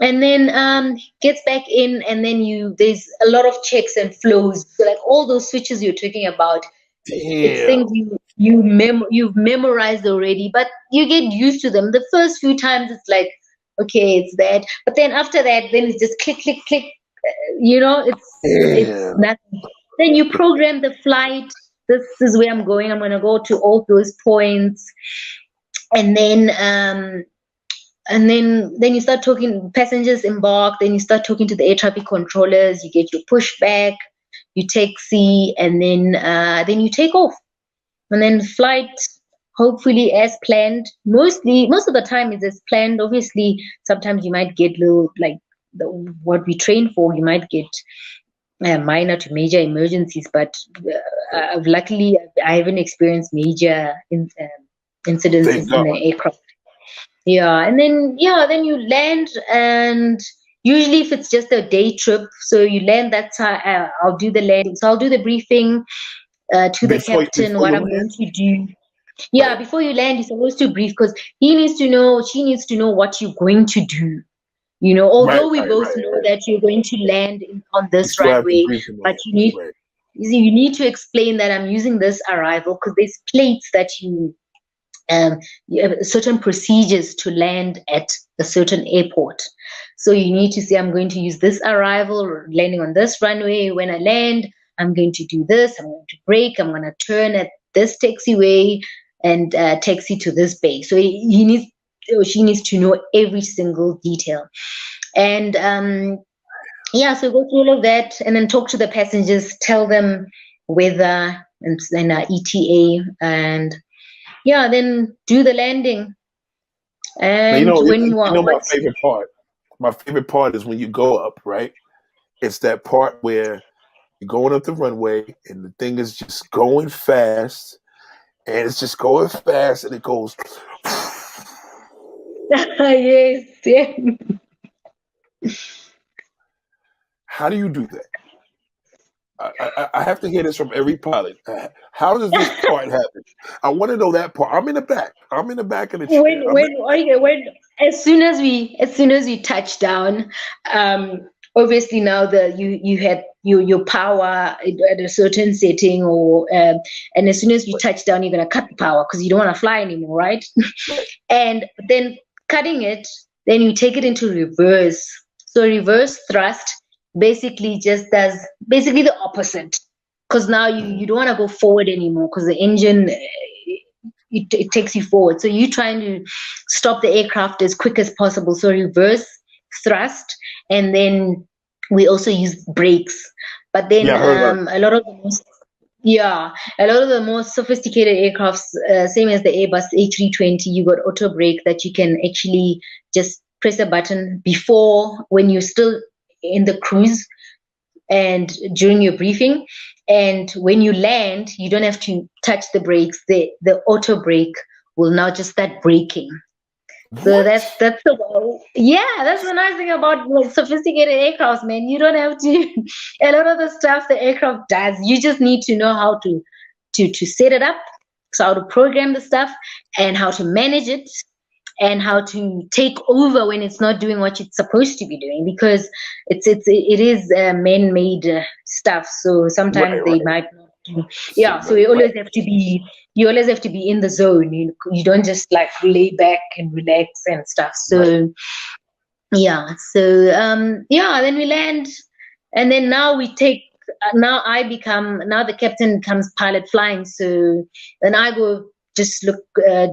And then gets back in, and then there's a lot of checks and flows. So like all those switches you're talking about, it's things you've memorized already, but you get used to them. The first few times it's like, okay, it's that, but then after that, then it's just click, click, click. It's nothing. Then you program the flight. This is where I'm going. I'm going to go to all those points, and then you start talking. Passengers embark. Then you start talking to the air traffic controllers. You get your pushback, you taxi, and then you take off, and then flight, hopefully as planned. Most of the time it's as planned. Obviously, sometimes you might get little, like what we train for, you might get minor to major emergencies, but luckily I haven't experienced major incidences in the aircraft. And then you land, and usually if it's just a day trip, so you land that time, I'll do the landing. So I'll do the briefing to the captain, what I'm going to do. Yeah, before you land, you're supposed to brief, because she needs to know what you're going to do. Although we both know that you're going to land on this runway, but you need to explain that I'm using this arrival, because there's plates that you have certain procedures to land at a certain airport. So you need to say, I'm going to use this arrival, landing on this runway. When I land, I'm going to do this. I'm going to brake. I'm going to turn at this taxiway and taxi to this bay. So she needs to know every single detail. And so go through all of that, and then talk to the passengers, tell them weather and ETA, and then do the landing. And my favorite part is when you go up, right? It's that part where you're going up the runway, and the thing is just going fast, and it's just going fast, and it goes. Yes. Yeah. How do you do that? I have to hear this from every pilot. How does this part happen? I want to know that part. I'm in the back. I'm in the back of the chair. When as soon as we touch down, obviously now you had your power at a certain setting, or and as soon as you touch down, you're gonna cut the power because you don't want to fly anymore, right? And then cutting it, then you take it into reverse. So reverse thrust basically just does basically the opposite, because now you don't want to go forward anymore because the engine it takes you forward. So you're trying to stop the aircraft as quick as possible. So reverse thrust, and then we also use brakes. But then Yeah, I heard that. a lot of the most sophisticated aircrafts, same as the Airbus A320, you got auto brake that you can actually just press a button before when you're still in the cruise and during your briefing. And when you land, you don't have to touch the brakes. The auto brake will now just start braking. So What? that's that's the nice thing about like sophisticated aircrafts, man. You don't have to a lot of the stuff the aircraft does. You just need to know how to set it up, so how to program the stuff and how to manage it and how to take over when it's not doing what it's supposed to be doing, because it is man-made stuff. So sometimes Right, they right. might not do. So, Yeah, so right, you always have to be in the zone. You don't just like lay back and relax and stuff. right. So then we land, and then now we take now the captain becomes pilot flying. So then I go just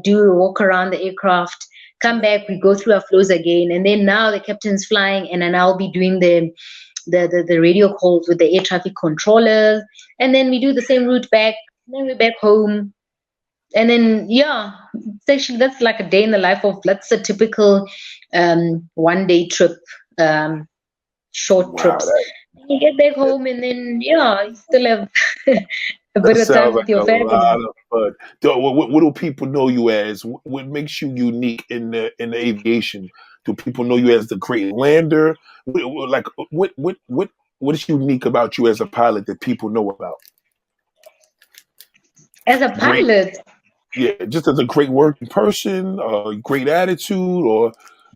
do a walk around the aircraft, come back, we go through our flows again, and then now the captain's flying, and then I'll be doing the radio calls with the air traffic controllers, and then we do the same route back, and then we're back home. And then it's actually, that's like a day in the life of, that's a typical 1 day trip, short Wow, trips. And you get back that, home, and then you still have a that bit of time sounds with like your a family. lot of fun. What do people know you as? What makes you unique in the aviation? Do people know you as the great lander? Like what is unique about you as a pilot that people know about? As a Great, pilot, yeah, just as a great working person, great attitude, or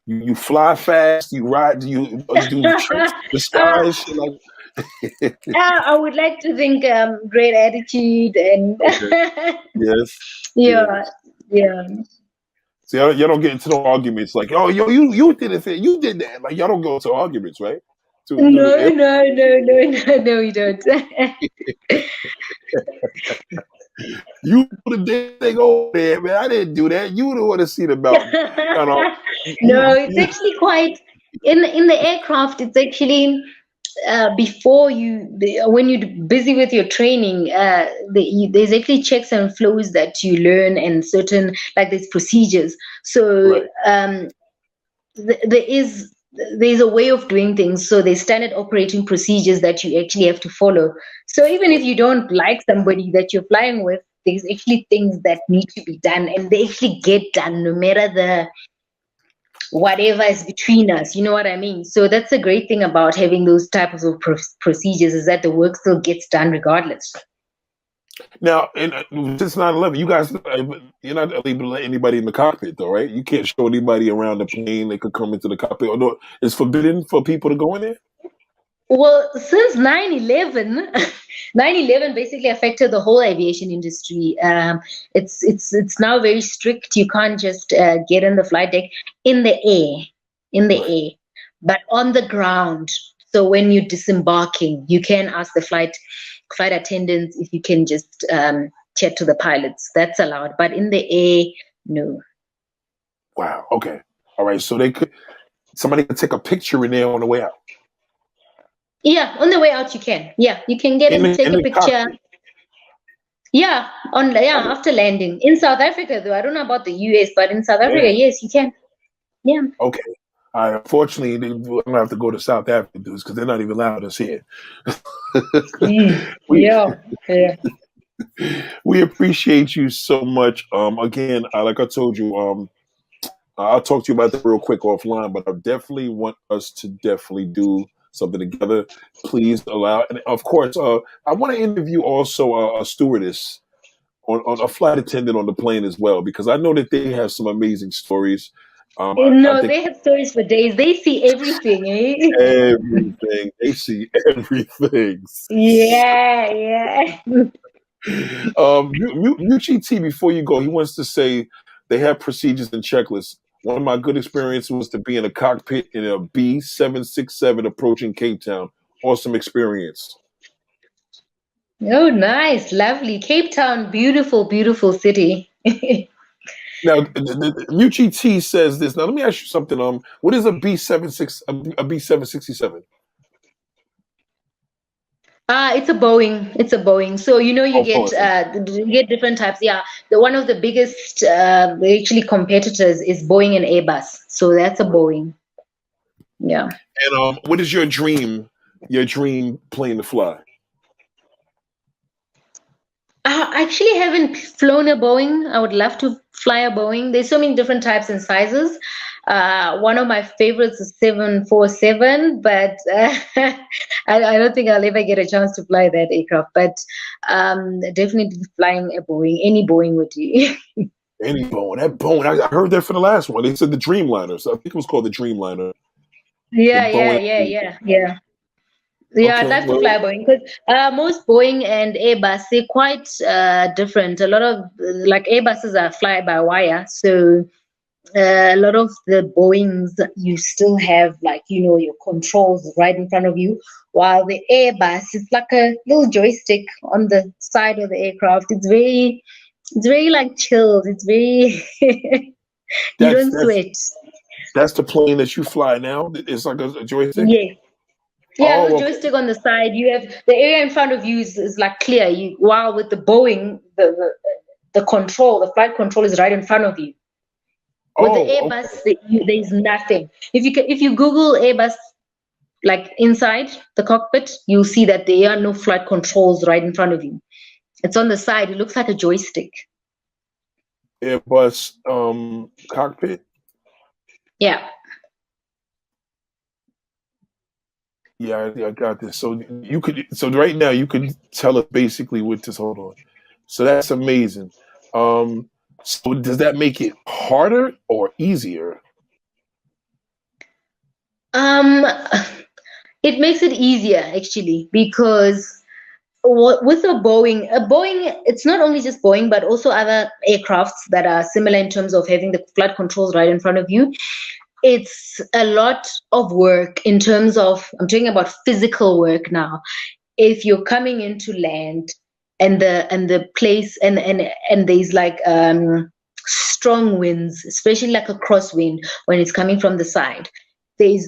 you fly fast, you ride, you do tricks in the sky uh, and shit like. I would like to think great attitude and Okay. Yes. yeah, Yes. yeah. See, y'all don't get into no arguments like, oh, yo, you did it, you did that. Like, y'all don't go to arguments, right? To No, the no, no, no, no, no, we don't. you put the thing over there, man. I didn't do that. You don't want to see the mountain. You know, No, it's actually quite in the aircraft. It's actually when you're busy with your training, there's actually checks and flows that you learn, and certain, like, there's procedures. So right. there's a way of doing things. So there's standard operating procedures that you actually have to follow. So even if you don't like somebody that you're flying with, there's actually things that need to be done, and they actually get done no matter the whatever is between us. You know what I mean? So that's a great thing about having those types of procedures, is that the work still gets done regardless. Now, since 9/11, you guys, you're not able to let anybody in the cockpit, though, right? You can't show anybody around the plane. They could come into the cockpit. Or no, it's forbidden for people to go in there. Well, since 9/11, 9/11 basically affected the whole aviation industry. It's now very strict. You can't just get in the flight deck in the air, in the Right. air, but on the ground. So when you're disembarking, you can ask the flight attendants if you can just chat to the pilots. That's allowed, but in the air, no. Wow. Okay. All right. So somebody could take a picture in there on the way out. Yeah, on the way out you can. Yeah, you can get in, take In a the picture. cockpit. Yeah, after landing. In South Africa, though, I don't know about the US, but in South Africa, Yeah. yes, you can. Yeah. Okay. Unfortunately, I'm gonna have to go to South Africa, dudes, because they're not even allowed us here. we Yeah. Yeah. we appreciate you so much. Again, like I told you, I'll talk to you about that real quick offline, but I definitely want us to definitely do something together, please allow. And of course, I want to interview also a stewardess on a flight attendant on the plane as well, because I know that they have some amazing stories. I No, think they have stories for days. They see everything, eh? everything they see, everything. Yeah, yeah. UGT, before you go, he wants to say they have procedures and checklists. One of my good experiences was to be in a cockpit in a B767 approaching Cape Town. Awesome experience. Oh, nice, lovely. Cape Town, beautiful, beautiful city. Now, UGT says this. Now, let me ask you something. What is a B767? It's a Boeing. It's a Boeing. So you Oh, get Boeing. you get different types. Yeah, the one of the biggest actually competitors is Boeing and Airbus. So that's a Boeing. Yeah. And what is your dream? Your dream plane to fly? I actually haven't flown a Boeing. I would love to fly a Boeing. There's so many different types and sizes. One of my favorites is 747, but I don't think I'll ever get a chance to fly that aircraft. But definitely flying a Boeing, any Boeing would do. Any Boeing. That Boeing. I heard that for the last one. They said the Dreamliner. So I think it was called the Dreamliner. The Yeah, yeah, Boeing. yeah, yeah, yeah. Yeah, I'd Okay. like to fly Boeing because most Boeing and Airbus, they're quite different. A lot of like Airbuses are fly by wire, so a lot of the Boeings you still have like your controls right in front of you, while the Airbus is like a little joystick on the side of the aircraft. It's very like chilled. It's very you That's don't that's sweat. that's the plane that you fly now. It's like a joystick. Yes. Yeah, Oh, little okay. joystick on the side. You have the area in front of you is like clear. While with the Boeing, the control, the flight control is right in front of you. With the Oh, Airbus, okay. there's nothing. If you Google Airbus, like inside the cockpit, you'll see that there are no flight controls right in front of you. It's on the side. It looks like a joystick. Airbus cockpit. Yeah. Yeah, I got this. So so right now you could tell us basically what this. Hold on. So that's amazing. So does that make it harder or easier? Um, it makes it easier actually because with a Boeing, it's not only just Boeing, but also other aircrafts that are similar in terms of having the flight controls right in front of you. It's a lot of work in terms of, I'm talking about physical work now. If you're coming into land and the place and there's like strong winds, especially like a crosswind when it's coming from the side, there's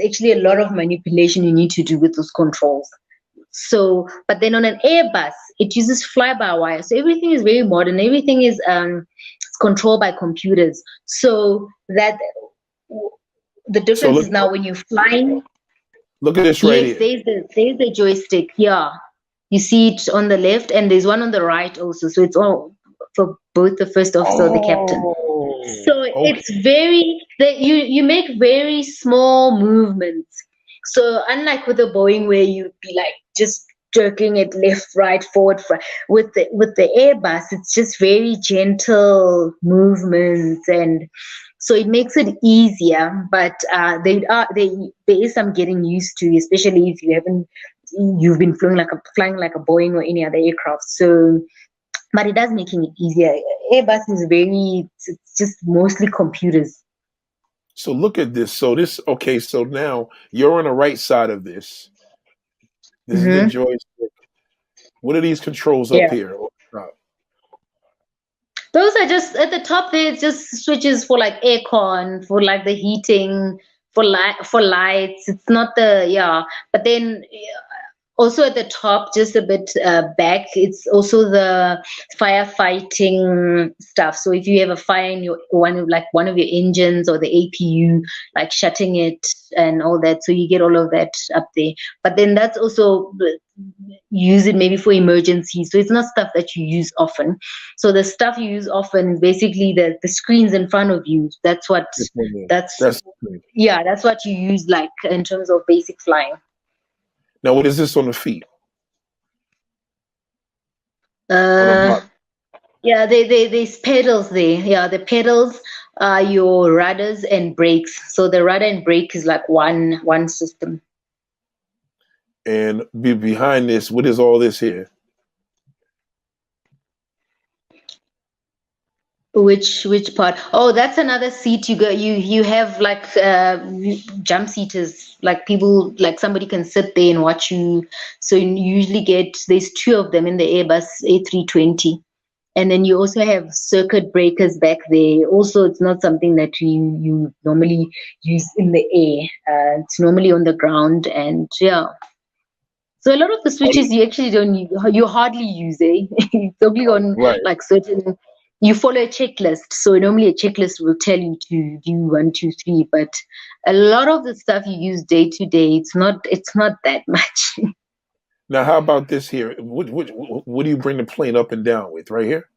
actually a lot of manipulation you need to do with those controls. So, but then on an Airbus, it uses fly-by-wire. So everything is very modern. Everything is controlled by computers. So that the So difference is now when you're flying. look at this right Yes, here. there's the joystick. Yeah, you see it on the left, and there's one on the right also. So it's all for both the first officer or the captain. Oh, So okay. it's very that you make very small movements. So unlike with a Boeing where you'd be like just jerking it left, right, forward, front, with the Airbus, it's just very gentle movements, and so it makes it easier. But there is some getting used to, especially if you've been flying like a Boeing or any other aircraft. So but it does making it easier. Airbus is it's just mostly computers. So look at this. So okay. So now you're on the right side of this. This is the Mm-hmm. joystick. What are these controls up Yeah. here? Those are just at the top there, it's just switches for like aircon, for like the heating, for lights. It's not yeah. But then also at the top, just a bit back, it's also the firefighting stuff. So if you have a fire in one of your engines or the APU, like shutting it and all that, so you get all of that up there. But then that's also use it maybe for emergencies. So it's not stuff that you use often. So the stuff you use often is basically the screens in front of you. That's what that's That's yeah, that's what you use like in terms of basic flying. now. What is this on the feet? On the Uh block? yeah, there's pedals there. Yeah, the pedals are your rudders and brakes. So the rudder and brake is like one system. And behind this, what is all this here? Which part? Oh, that's another seat. You have like jump seaters, like people, like somebody can sit there and watch you. So you usually get, there's two of them in the Airbus A320. And then you also have circuit breakers back there. Also, it's not something that you normally use in the air. It's normally on the ground, and yeah. So a lot of the switches you actually don't you hardly use, eh? It's only on Right. like certain. You follow a checklist, so normally a checklist will tell you to do 1, 2, 3. But a lot of the stuff you use day to day, it's not that much. Now, how about this here? What do you bring the plane up and down with? Right here?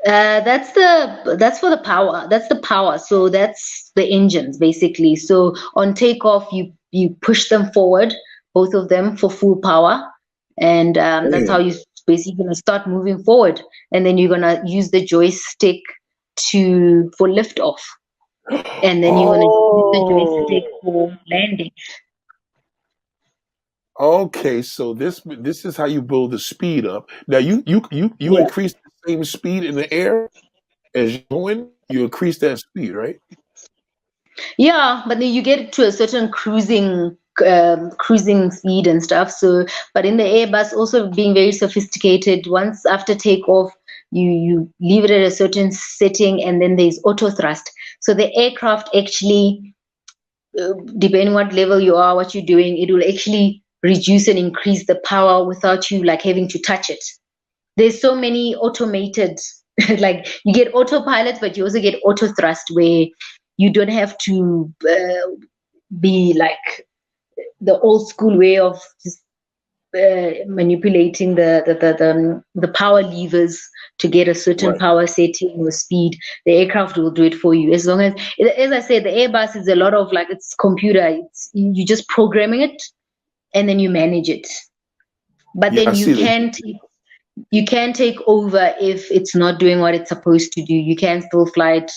That's for the power. That's the power. So that's the engines basically. So on takeoff, you push them forward, both of them for full power, and that's how Damn. you basically gonna start moving forward, and then you're gonna use the joystick to for lift off, and then you're gonna use the joystick Oh, for landing. okay. So this is how you build the speed up. Now you Yeah. increase the same speed in the air as you're going. You increase that speed, right? Yeah, but then you get to a certain cruising speed and stuff. So, but in the Airbus, also being very sophisticated. Once after takeoff, you leave it at a certain setting, and then there's auto thrust. So the aircraft actually, depending what level you are, what you're doing, it will actually reduce and increase the power without you like having to touch it. There's so many automated, like you get autopilot, but you also get auto thrust where you don't have to be like the old school way of just manipulating the power levers to get a certain Right. power setting or speed. The aircraft will do it for you, as long as I said, the Airbus is a lot of like, it's computer. It's you just programming it, and then you manage it. But Yeah, I then see that. you can take over if it's not doing what it's supposed to do. You can still fly it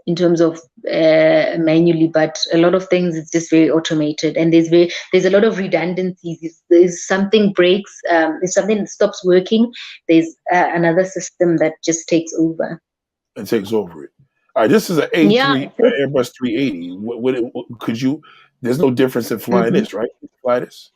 in terms of manually, but a lot of things it's just very automated, and there's a lot of redundancies. If something breaks, if something stops working, there's another system that just takes over. And takes over it. All right, this is an Yeah. Airbus 380. Could you? There's no difference in flying Mhm. this, right? You fly this.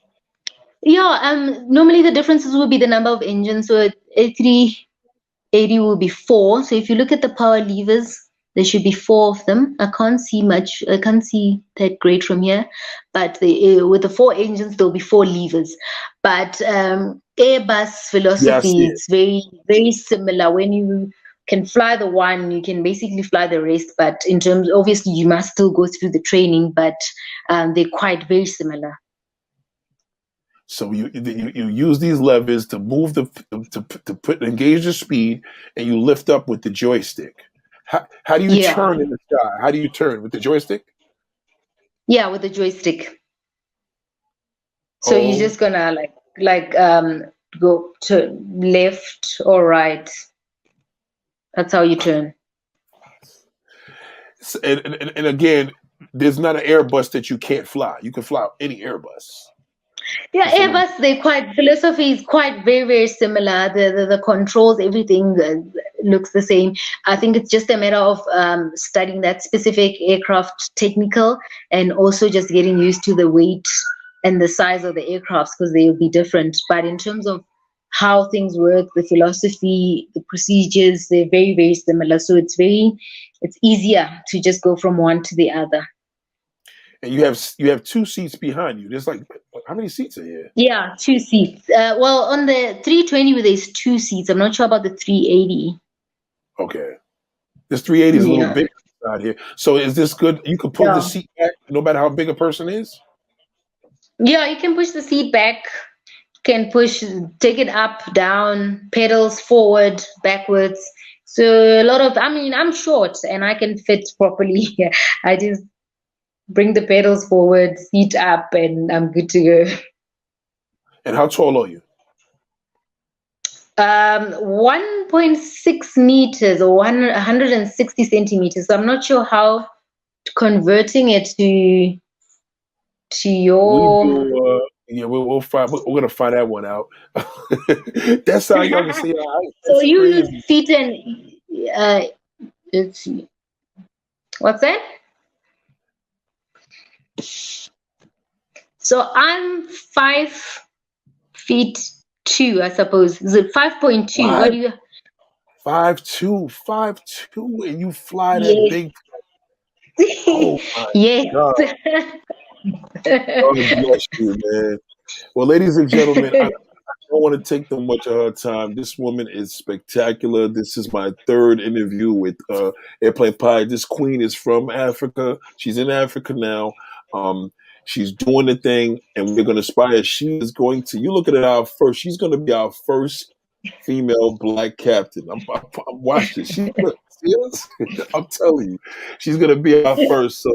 Yeah, normally the differences will be the number of engines. So A380 will be four. So if you look at the power levers, there should be four of them. I can't see much. I can't see that great from here. But with the four engines, there'll be four levers. But Airbus Yeah, I see philosophy, it. it's very, very similar. When you can fly the one, you can basically fly the rest. But in terms, obviously, you must still go through the training, but they're quite very similar. So you use these levers to move to put engage the speed, and you lift up with the joystick. How do you Yeah. turn in the sky? How do you turn with the joystick? Yeah, with the joystick. So you're Oh, just gonna go to left or right. That's how you turn. and again, there's not an Airbus that you can't fly. You can fly any Airbus Yeah, for some reason. Airbus, they quite philosophy is quite very, very similar. The controls, everything looks the same. I think it's just a matter of studying that specific aircraft technical, and also just getting used to the weight and the size of the aircrafts, because they'll be different. But in terms of how things work, the philosophy, the procedures, they're very, very similar. So it's easier to just go from one to the other. And you have two seats behind you. There's like how many seats are here? Yeah, two seats. Well, on the 320, there's two seats. I'm not sure about the 380. Okay, this 380 is a little Yeah. bigger inside here. So is this good? You can pull the Yeah. seat back no matter how big a person is. Yeah, you can push the seat back, can push, take it up, down, pedals forward, backwards. So a lot of, I mean, I'm short and I can fit properly. I just bring the pedals forward, seat up, and I'm good to go. And how tall are you? 1.6 meters or 160 centimeters. So I'm not sure how converting it to We your. do. Yeah, we'll find. We're gonna find that one out. That's how y'all can see our height. So That's you use crazy. feet and uh, let's see, what's that? So I'm 5 feet two, I suppose. Is it 5.2? What Five, do you? 5'2", 5'2", and you fly that Yes. big. Oh my Yes. God! God bless you, man. Well, ladies and gentlemen, I don't want to take too much of her time. This woman is spectacular. This is my third interview with Airplane Pie. This queen is from Africa. She's in Africa now. Um, she's doing the thing, and we're going to aspire. She is going to. You look at it, our first. She's going to be our first female black captain. Watch this. She's good. See this? I'm telling you, she's going to be our first. So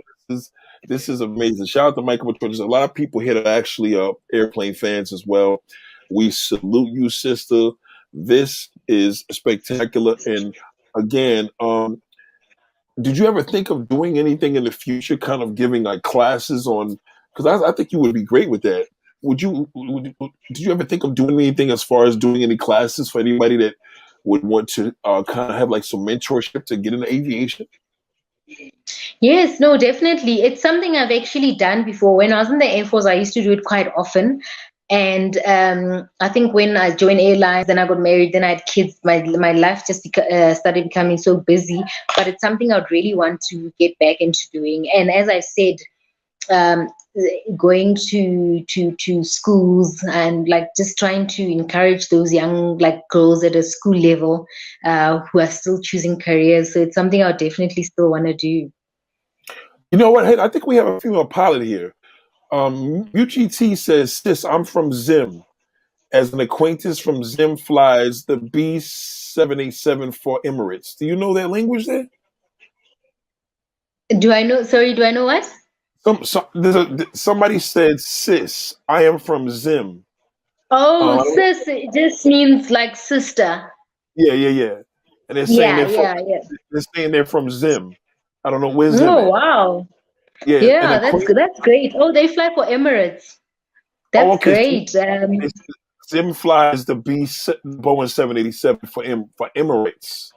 this is amazing. Shout out to Michael George. There's a lot of people here that are actually airplane fans as well. We salute you, sister. This is spectacular. And again, did you ever think of doing anything in the future, kind of giving like classes on? Because I think you would be great with that. Did you ever think of doing anything as far as doing any classes for anybody that would want to kind of have like some mentorship to get into aviation? Yes, no, definitely. It's something I've actually done before. When I was in the Air Force, I used to do it quite often. And I think when I joined airlines, then I got married, then I had kids. My life just started becoming so busy. But it's something I'd really want to get back into doing. And as I said, um, going to schools and like just trying to encourage those young like girls at a school level who are still choosing careers. So it's something I would definitely still want to do. You know what? Hey, I think we have a female pilot here. UGT says, "Sis, I'm from Zim. As an acquaintance from Zim flies the B787 for Emirates." Do you know that language there? Do I know? Sorry, do I know what? Somebody said, "Sis, I am from Zim." Oh, I don't know. sis, it just means like sister. Yeah, yeah, yeah. And Yeah, yeah, yeah. they're saying they're from Zim. I don't know where Zim Oh, at. wow. Yeah, an Yeah, that's acquaintance. good. That's great. Oh, they fly for Emirates. Oh, That's okay. great. Zim flies the Boeing 787 for Emirates.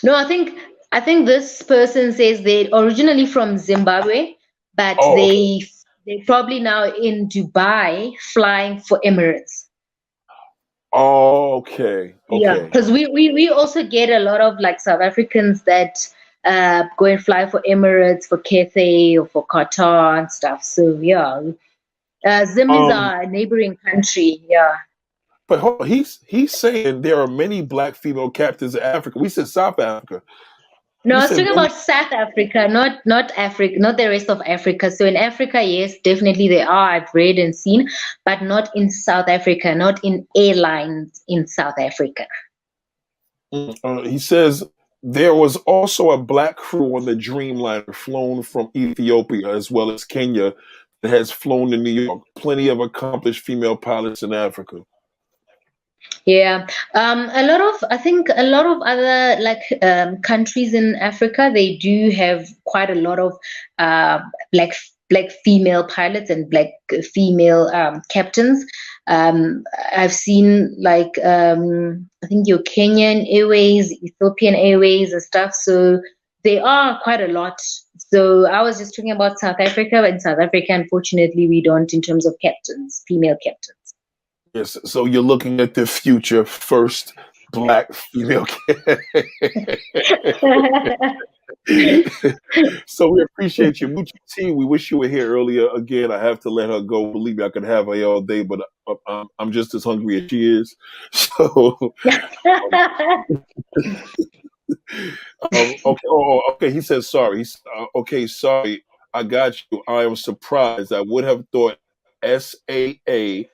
No, I think this person says they're originally from Zimbabwe, but Oh, okay. they probably now in Dubai flying for Emirates. Oh, okay. Yeah, Okay. because we also get a lot of like South Africans that go and fly for Emirates, for Cathay, or for Qatar and stuff. So yeah, Zim is Um, our neighboring country. Yeah. but he's saying there are many black female captains in Africa. We said South Africa. No, He I was said talking many. about South Africa, not Africa, not the rest of Africa. So in Africa, yes, definitely there are. I've read and seen, but not in South Africa, not in airlines in South Africa. He says there was also a black crew on the Dreamliner flown from Ethiopia as well as Kenya that has flown to New York. Plenty of accomplished female pilots in Africa. Yeah, I think a lot of other like countries in Africa, they do have quite a lot of uh, black black female pilots and black female captains. I've seen like I think your Kenyan Airways, Ethiopian Airways and stuff. So they are quite a lot. So I was just talking about South Africa, but in South Africa, unfortunately, we don't in terms of captains, female captains. Yes, so you're looking at the future first black female. So we appreciate you, Muchi T. We wish you were here earlier. Again, I have to let her go. Believe me, I could have her all day, but I'm just as hungry as she is. So, um, okay. Okay. He says sorry. Okay, sorry. I got you. I am surprised. I would have thought SAA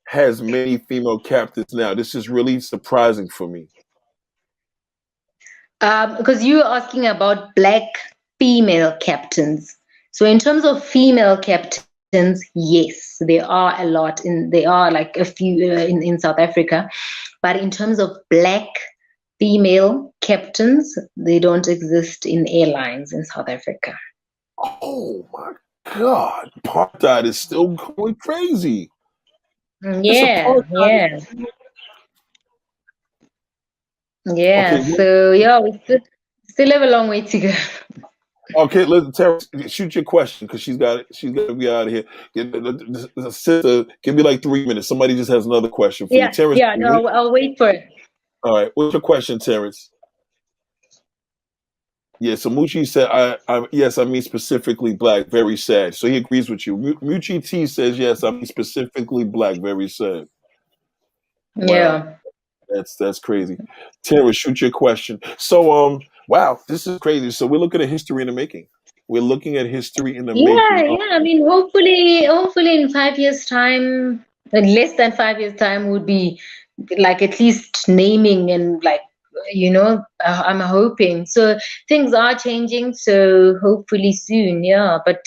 has many female captains now. This is really surprising for me. Because you were asking about black female captains. So in terms of female captains, yes, there are a lot. There are like a few in South Africa, but in terms of black female captains, they don't exist in airlines in South Africa. Oh my God, apartheid is still going crazy. Yeah, yeah. Yeah, Okay, so yeah, we still have a long way to go. okay. Tara, shoot your question because she's got to be out of here. The sister, give me like 3 minutes. Somebody just has another question for you, Yeah, Terrence. yeah, no, I'll wait for it. All right, what's your question, Terrence? Yeah, so Muchi said, yes, I mean specifically black, very sad. So he agrees with you. Muchi T says, yes, I mean specifically black, very sad. Wow. Yeah. That's crazy. Tara, shoot your question. So wow, this is crazy. So we're looking at history in the making. We're looking at history in the Yeah, making. yeah. I mean, hopefully in 5 years' time, less than 5 years' time would be like at least naming and like, I'm hoping. So things are changing. So hopefully soon, yeah. But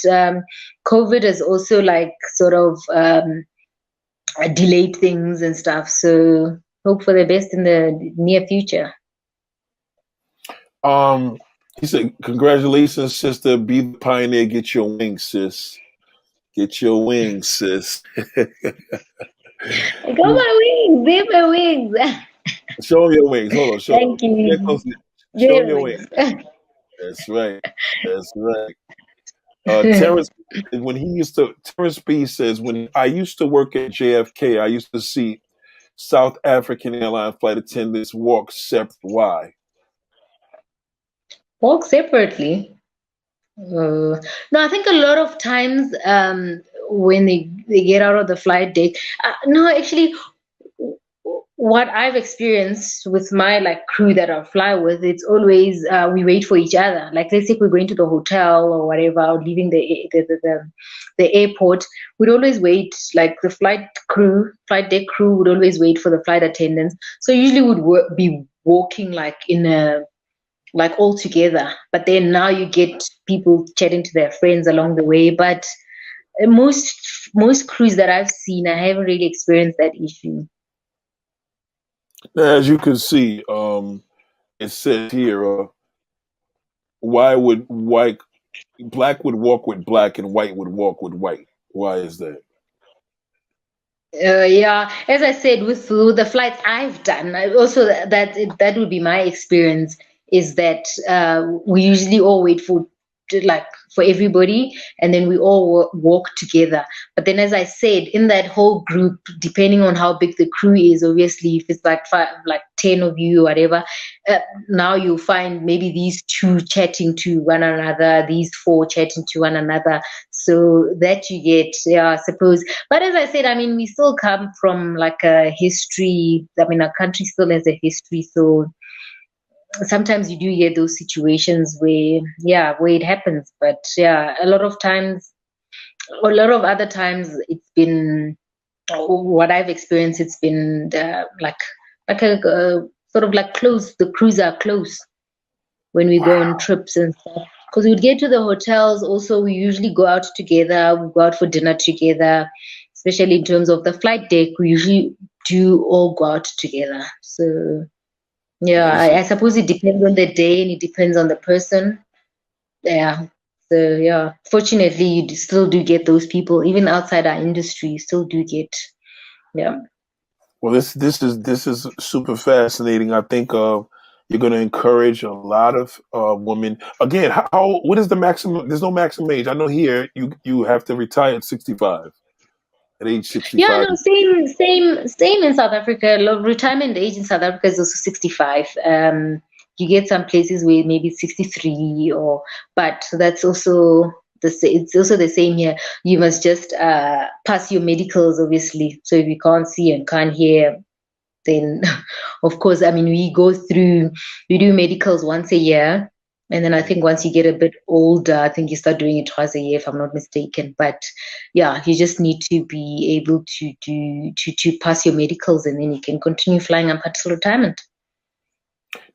COVID has also like sort of delayed things and stuff. So hope for the best in the near future. He said, congratulations, sister. Be the pioneer, get your wings, sis. Get your wings, sis. I got my wings, babe, my wings. Show them your wings. Hold on, show Thank them. Get you. close. Show them Your your wings. wings. That's right. That's right. Terrence, Terrence B says, when I used to work at JFK, I used to see South African airline flight attendants walk separate. Why? Walk separately. No, I think a lot of times when they get out of the flight deck, no, actually, what I've experienced with my like crew that I fly with, it's always we wait for each other. Like let's say if we're going to the hotel or whatever, or leaving the airport, we'd always wait. Like the flight deck crew would always wait for the flight attendants. So usually would be walking like in a like all together. But then now you get people chatting to their friends along the way. But most crews that I've seen, I haven't really experienced that issue. As you can see, it says here, why would black would walk with black and white would walk with white? Why is that? Yeah, as I said, with the flights I've done, that would be my experience. Is that we usually all wait like for everybody, and then we all walk together. But then, as I said, in that whole group, depending on how big the crew is, obviously, if it's like 10 of you or whatever, now you'll find maybe these two chatting to one another, these four chatting to one another. So that you get, yeah, I suppose. But as I said, I mean, we still come from like a history. I mean, our country still has a history, so sometimes you do get those situations where it happens. But yeah, a lot of other times it's been what I've experienced. It's been like a sort of like close. The crews are close when we go on trips and stuff. Because we would get to the hotels. Also, we usually go out together. We go out for dinner together. Especially in terms of the flight deck, we usually do all go out together. So yeah, I suppose it depends on the day and it depends on the person. Yeah. So yeah, fortunately, you still do get those people, even outside our industry. You still do get, yeah. Well, this is super fascinating. I think you're going to encourage a lot of women. Again, what is the maximum? There's no maximum age. I know here you have to retire at 65. At age 65. Yeah, no, same in South Africa. Retirement age in South Africa is also 65. You get some places where maybe 63 but that's also it's also the same here. You must just pass your medicals, obviously. So if you can't see and can't hear, then of course, I mean, we do medicals once a year. And then I think once you get a bit older, I think you start doing it twice a year, if I'm not mistaken. But yeah, you just need to be able to pass your medicals, and then you can continue flying up until retirement.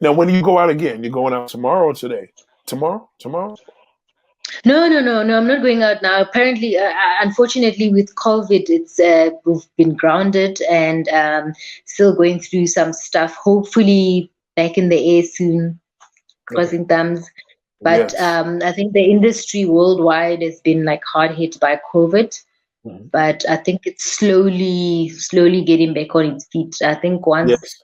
Now, when do you go out again? You're going out tomorrow or today? Tomorrow? No, I'm not going out now. Apparently, unfortunately, with COVID, we've been grounded and still going through some stuff. Hopefully, back in the air soon, crossing thumbs. But Yes. I think the industry worldwide has been like hard hit by COVID. Mhm. But I think it's slowly getting back on its feet. I think once, Yes.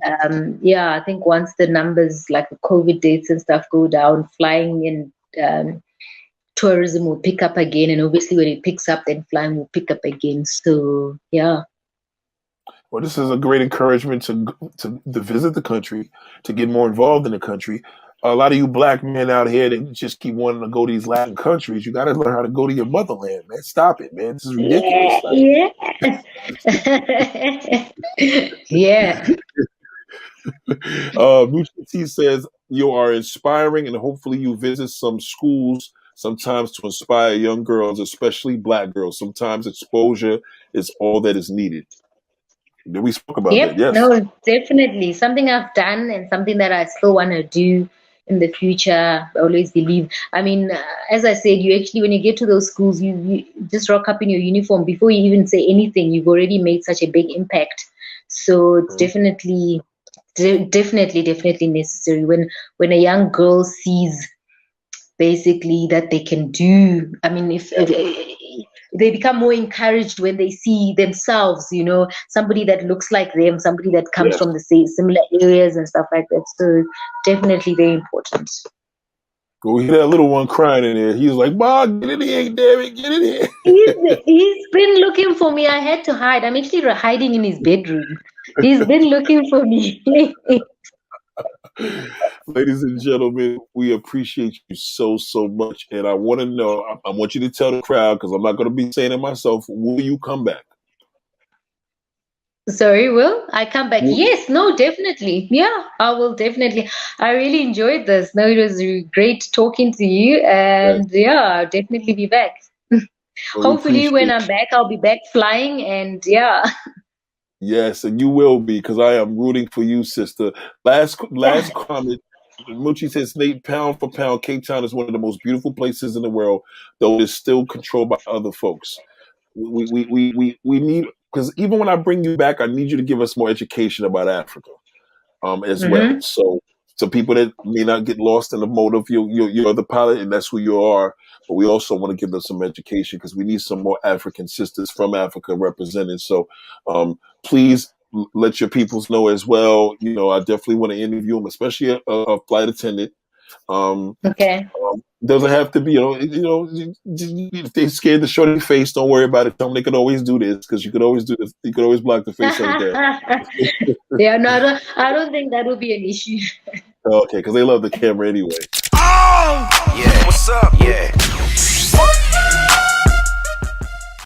I think once the numbers like the COVID dates and stuff go down, flying and tourism will pick up again. And obviously, when it picks up, then flying will pick up again. So yeah. Well, this is a great encouragement to visit the country, to get more involved in the country. A lot of you black men out here that just keep wanting to go to these Latin countries, you got to learn how to go to your motherland, man. Stop it, man. This is ridiculous. Yeah. Mutual T says you are inspiring, and hopefully you visit some schools sometimes to inspire young girls, especially black girls. Sometimes exposure is all that is needed. We spoke about that. Yes. No, definitely something I've done and something that I still want to do in the future. I always believe. I mean, as I said, you actually, when you get to those schools, you just rock up in your uniform before you even say anything. You've already made such a big impact. So it's definitely necessary when a young girl sees basically that they can do. I mean, if they become more encouraged when they see themselves, somebody that looks like them, somebody that comes from the same similar areas and stuff like that. So definitely very important. We hear that little one crying in there. He's like, "Mom, get in here, damn it, get in here." He's been looking for me. I had to hide. I'm actually hiding in his bedroom. He's been looking for me. Ladies and gentlemen, we appreciate you so much. And I want to know, I want you to tell the crowd, because I'm not going to be saying it myself, will you come back? Sorry, will I come back? Yes, no, definitely. Yeah, I will definitely. I really enjoyed this. No, it was great talking to you. And I'll definitely be back. Hopefully when I'm back, I'll be back flying, and Yes, and you will be, because I am rooting for you, sister. Last comment. Muchi says, Nate, pound for pound, Cape Town is one of the most beautiful places in the world, though it's still controlled by other folks. We need, because even when I bring you back, I need you to give us more education about Africa, as well. So people that may not get lost in the motive, you're the pilot, and that's who you are. But we also want to give them some education, because we need some more African sisters from Africa represented. So please let your peoples know as well. I definitely want to interview them, especially a flight attendant. Okay. Doesn't have to be, if they scared to show their face, don't worry about it. Tell them they can always do this, because you could always do this. You could always block the face like that. Yeah, no, I don't think that will be an issue. Okay, because they love the camera anyway. Oh, yeah. What's up? Yeah.